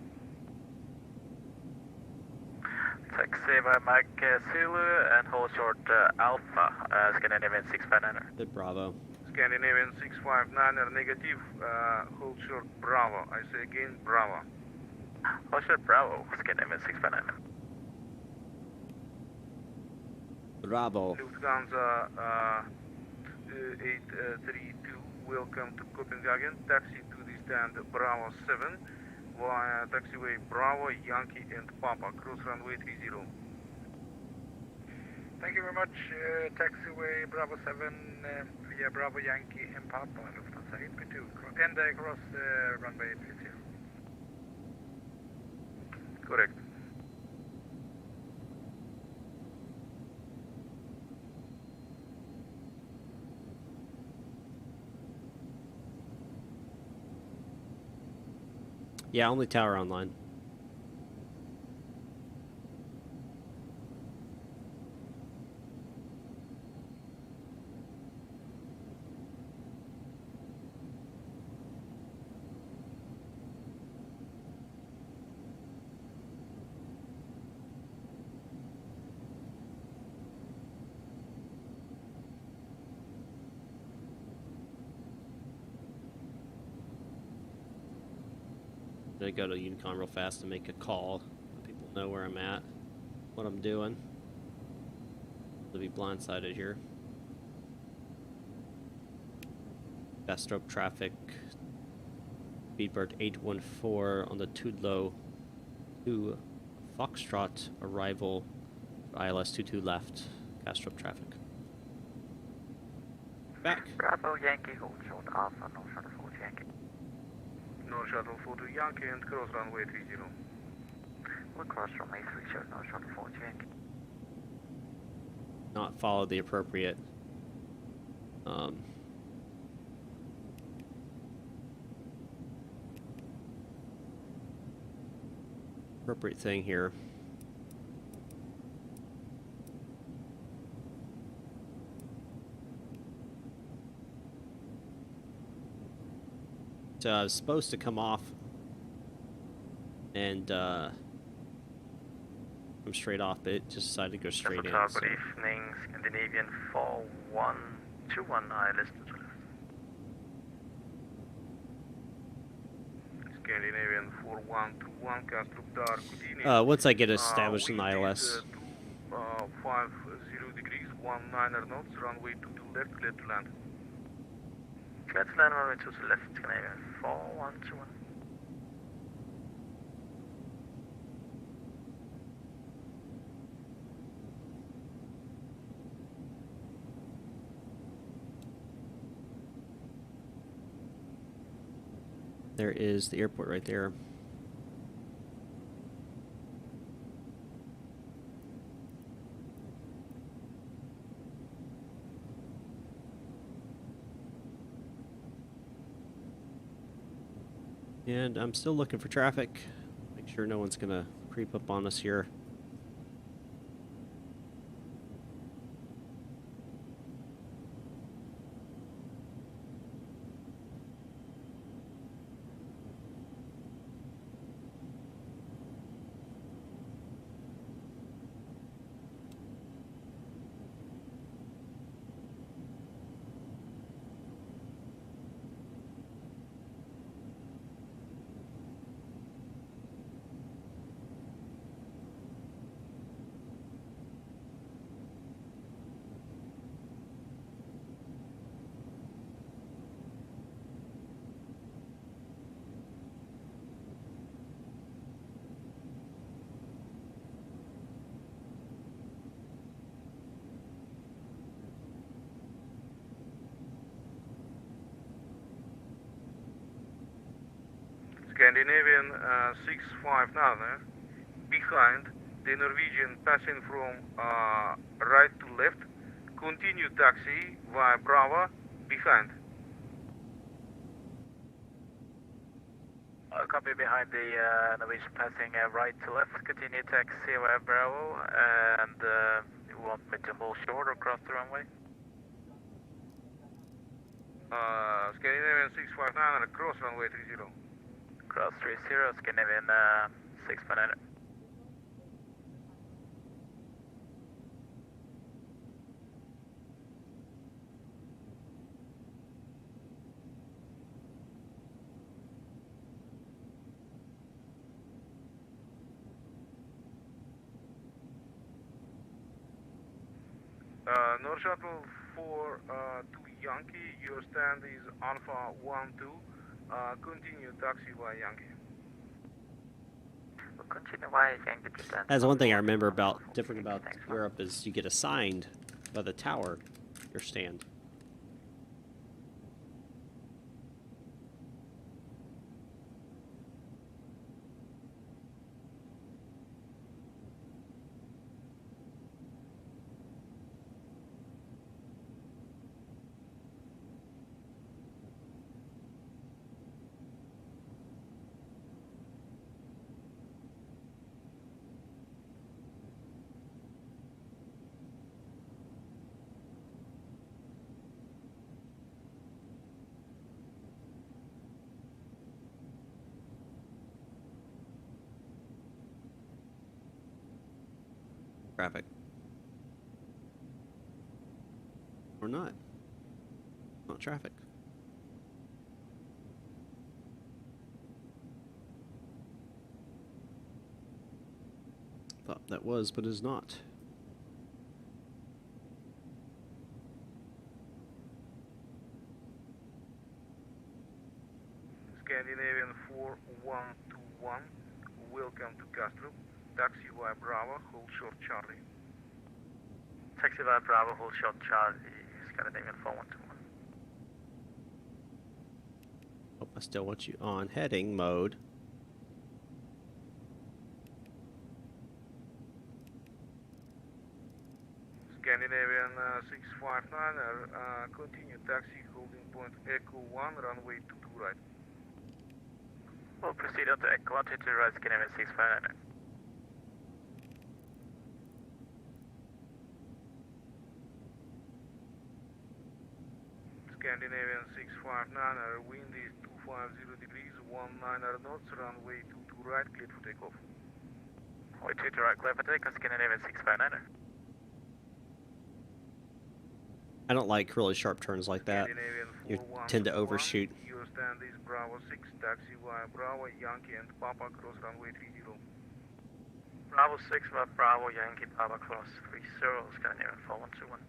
Taxi via Mike Zulu and hold short Alpha, Scandinavian 659. Good, Bravo. Scandinavian 659, negative, hold short Bravo. I say again, Bravo. Hold short Bravo, Scandinavian 659. Bravo. Lufthansa 832, welcome to Kopenhagen. Taxi to the stand Bravo 7 via taxiway Bravo, Yankee and Papa, cross runway 30. Thank you very much. Taxiway Bravo 7 via Bravo, Yankee and Papa, Lufthansa 832, and cross runway 30. Correct. Yeah, only tower online. I'm gonna go to Unicon real fast and make a call. Let people know where I'm at, what I'm doing. To be blindsided here. Bastrop traffic. Speedbird 814 on the Tudlow to Foxtrot arrival. ILS 22 left. Bastrop traffic. Back. Bravo Yankee, hold short Alpha, North Shuttle 40 Yankee. North Shuttle 42 Yankee and cross runway 30. We'll cross runway 30, North Shuttle 40 Yankee. Not follow the appropriate appropriate thing here. So I was supposed to come off and come straight off, but it just decided to go straight in. Good evening, Scandinavian 4121, ILS to the left. Scandinavian 4121, Kastrup Dar, good evening. Once I get established in the ILS. 50 degrees, 19 knots, runway 22 left, clear to land. Clear to land, runway 22 left, Scandinavian 4121. There is the airport right there. And I'm still looking for traffic. Make sure no one's gonna creep up on us here. Scandinavian 659 behind the Norwegian passing from right to left. Continue taxi via Bravo behind. Copy behind the Norwegian passing right to left. Continue taxi via Bravo, and you want me to hold short or cross the runway? Scandinavian 659 across runway 30. Cross 30, Scandinavian 659. North Shuttle 4 to Yankee, your stand is Alpha 1-2. Continue taxi via Yankee. We'll continue via Yankee to stand. That's one thing I remember different about Europe is you get assigned by the tower your stand. Traffic. Or not. Not traffic. Thought that was, but is not. Scandinavian 4121, welcome to Castro. Taxi via Bravo, hold short Charlie. Taxi via Bravo, hold short Charlie, Scandinavian 4121. Oh, I still want you on heading mode. Scandinavian 659, continue taxi holding point Echo 1, runway 22 right. We'll proceed on to Echo 1 to right, Scandinavian 659. Scandinavian 659, wind is 250 degrees, 19 knots, runway 22 right, clear for takeoff. Runway 22 right, clear for takeoff, Scandinavian 659. I don't like really sharp turns like that. You tend to overshoot. Your stand is Bravo 6, taxi via Bravo, Yankee and Papa, cross runway 30. Bravo 6 via Bravo, Yankee, Papa, cross 30, Scandinavian 4121.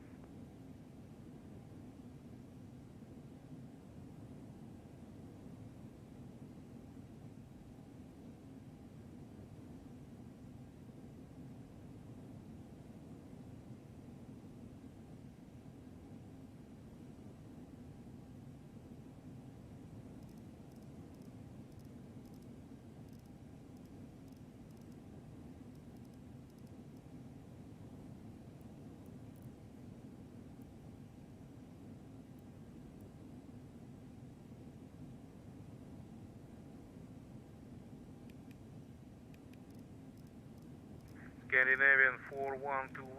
Scandinavian 4121,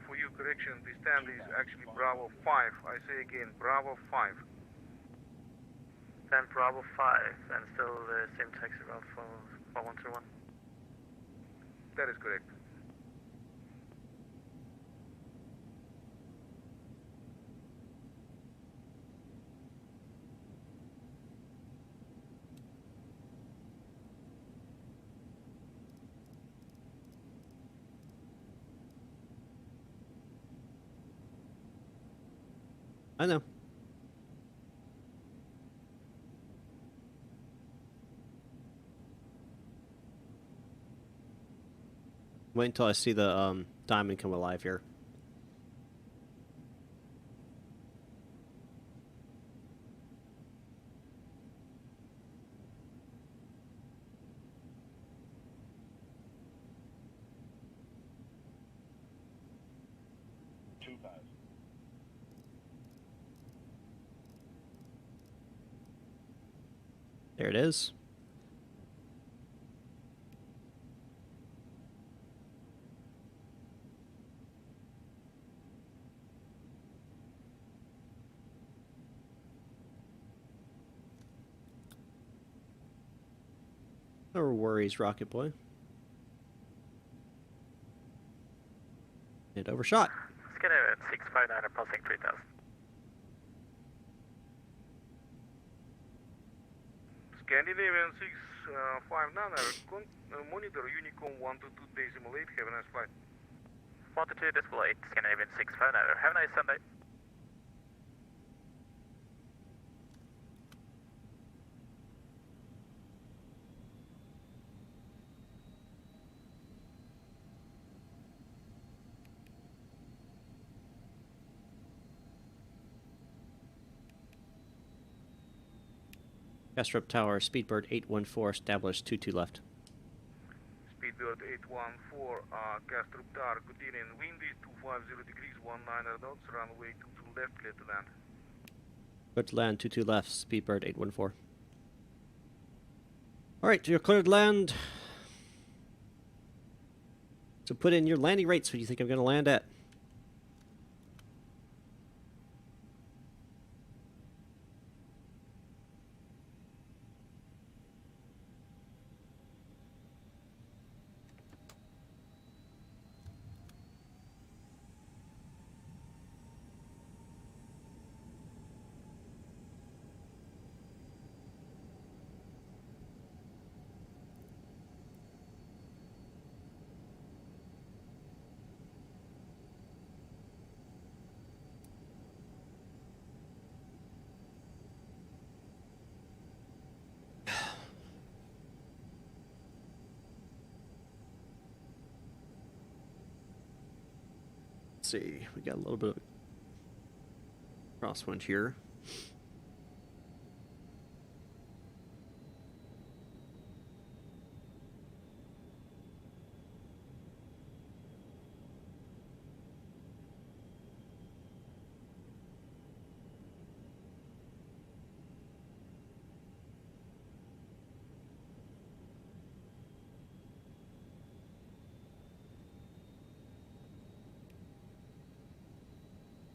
for you correction, the stand is actually Bravo 5. I say again, Bravo 5. Stand Bravo 5, and still the same taxi route for 4121. That is correct. I know. Wait until I see the diamond come alive here. 2000. There it is. No worries, Rocket Boy. It overshot. Scanner 659 passing 3000. Scandinavian 659, monitor Unicorn 122.8, have a nice flight. 122.8, Scandinavian 659. Have a nice Sunday. Castrop Tower, Speedbird 814, established 22 left. Speedbird 814, Castrop Tower, good evening. Wind is 250 degrees, 19 knots, runway 22 left, clear to land. Clear to land, 22 left, Speedbird 814. Alright, you're cleared to land. So put in your landing rates. What do you think I'm going to land at? See, we got a little bit of crosswind here.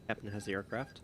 Captain has the aircraft.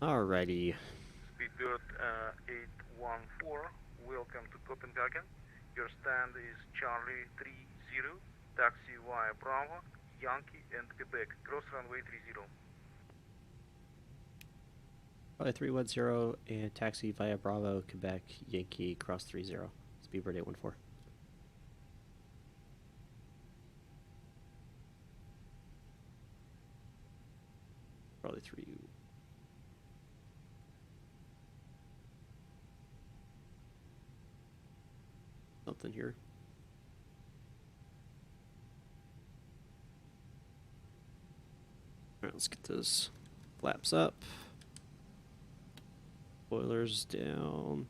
Alrighty. Speedbird 814, welcome to Copenhagen. Your stand is Charlie 30, taxi via Bravo, Yankee and Quebec, cross runway 30. Probably 310 and taxi via Bravo, Quebec, Yankee, cross 30. Speedbird 814. Probably 3. Something here. Alright, let's get those flaps up. Boilers down.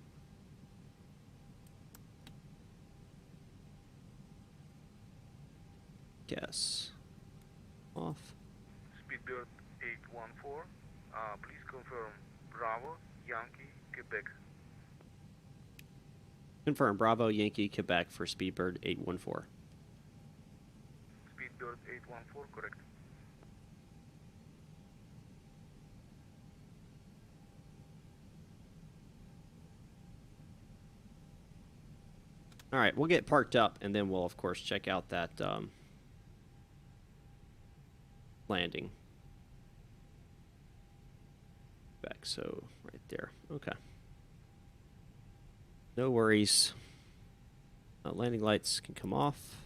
Gas off. Speedbird 814, please confirm Bravo, Yankee, Quebec. Confirm Bravo, Yankee, Quebec for Speedbird 814. Speedbird 814, correct. Alright, we'll get parked up and then we'll, of course, check out that landing. Back, so right there. Okay. No worries. Landing lights can come off.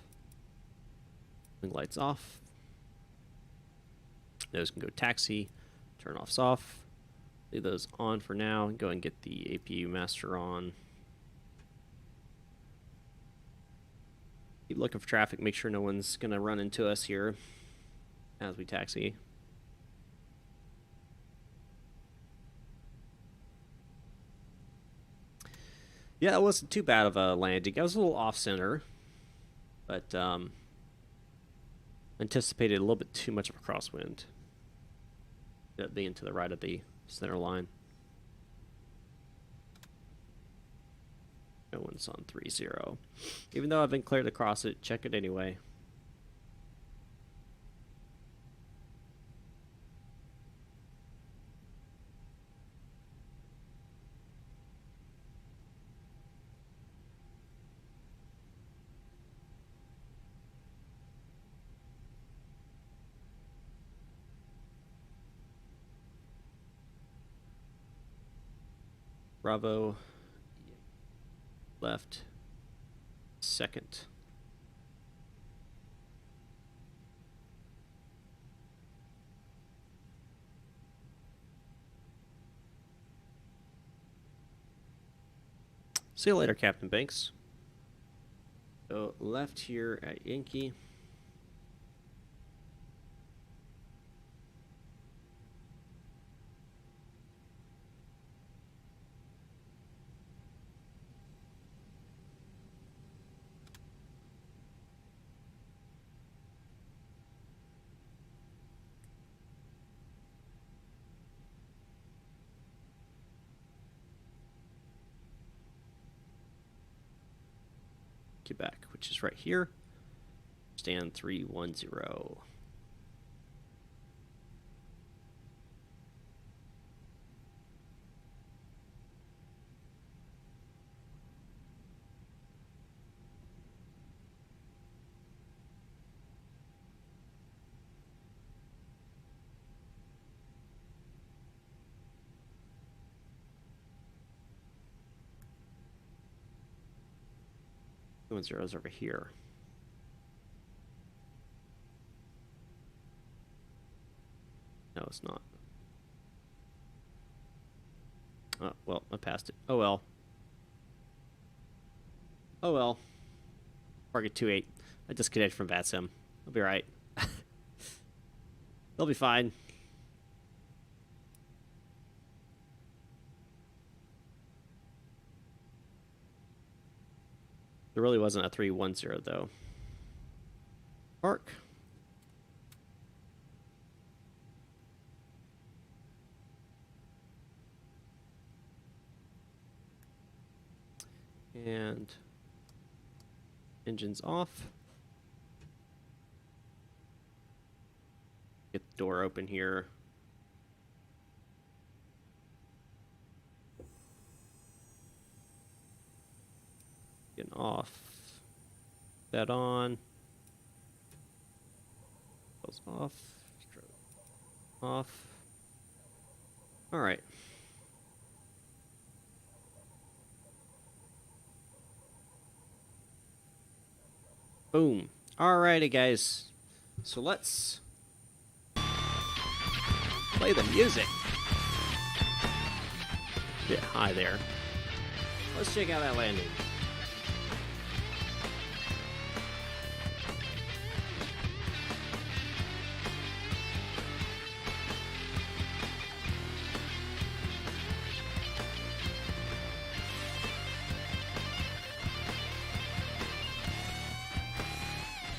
Landing lights off. Those can go taxi. Turn offs off. Leave those on for now. Go and get the APU master on. Keep looking for traffic. Make sure no one's going to run into us here as we taxi. Yeah, it wasn't too bad of a landing. I was a little off-center, but anticipated a little bit too much of a crosswind. Being to the right of the center line. No one's on 30. Even though I've been cleared across it, check it anyway. Bravo, left, second. See you later, Captain Banks. So left here at Yankee. Quebec, which is right here. Stand 310. Zero's over here. No, it's not. Oh, well, I passed it. Oh, well. Oh, well. Target 28. I disconnected from VATSIM. I'll be right. They'll be fine. There really wasn't a 310 though. Park. And engines off. Get the door open here. Getting off. That on. Goes off. Stroke off. All right. Boom. Alrighty, guys. So let's play the music. Bit high there. Let's check out that landing.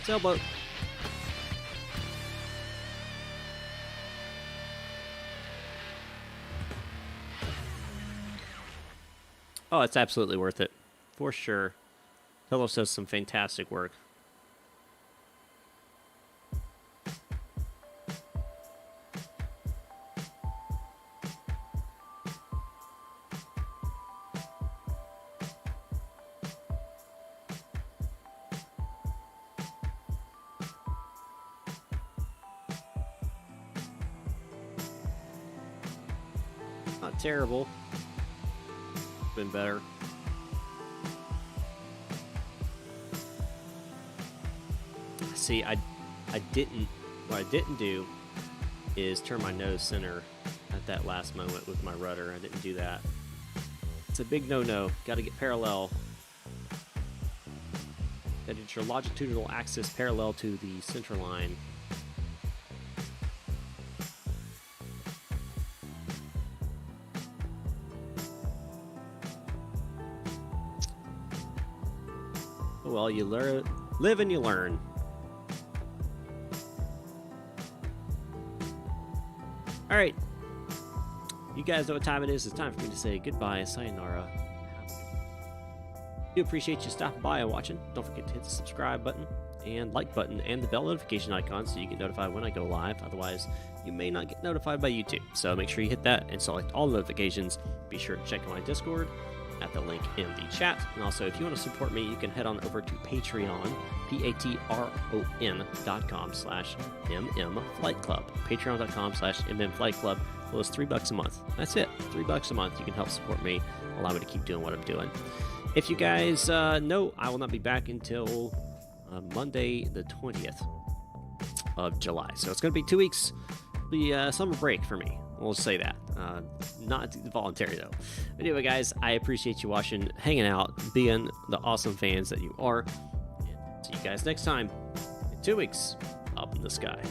Sailboat. Oh, it's absolutely worth it. For sure. Telos does some fantastic work. Not terrible. Been better. See, what I didn't do is turn my nose center at that last moment with my rudder. I didn't do that. It's a big no-no. Got to get parallel. That is your longitudinal axis parallel to the center line. Well, you live and you learn. All right. You guys know what time it is. It's time for me to say goodbye. Sayonara. I do appreciate you stopping by and watching. Don't forget to hit the subscribe button and like button and the bell notification icon so you get notified when I go live. Otherwise, you may not get notified by YouTube. So make sure you hit that and select all notifications. Be sure to check my Discord at the link in the chat. And also, if you want to support me, you can head on over to Patreon, patreon.com/mmflightclub. Patreon.com/mmflightclub. Well, it's $3 a month. That's it. $3 a month. You can help support me, allow me to keep doing what I'm doing. If you guys know, I will not be back until Monday, the 20th of July. So it's going to be 2 weeks. Be summer break for me. We'll say that. Not voluntary, though. But anyway, guys, I appreciate you watching, hanging out, being the awesome fans that you are. And see you guys next time in 2 weeks up in the sky.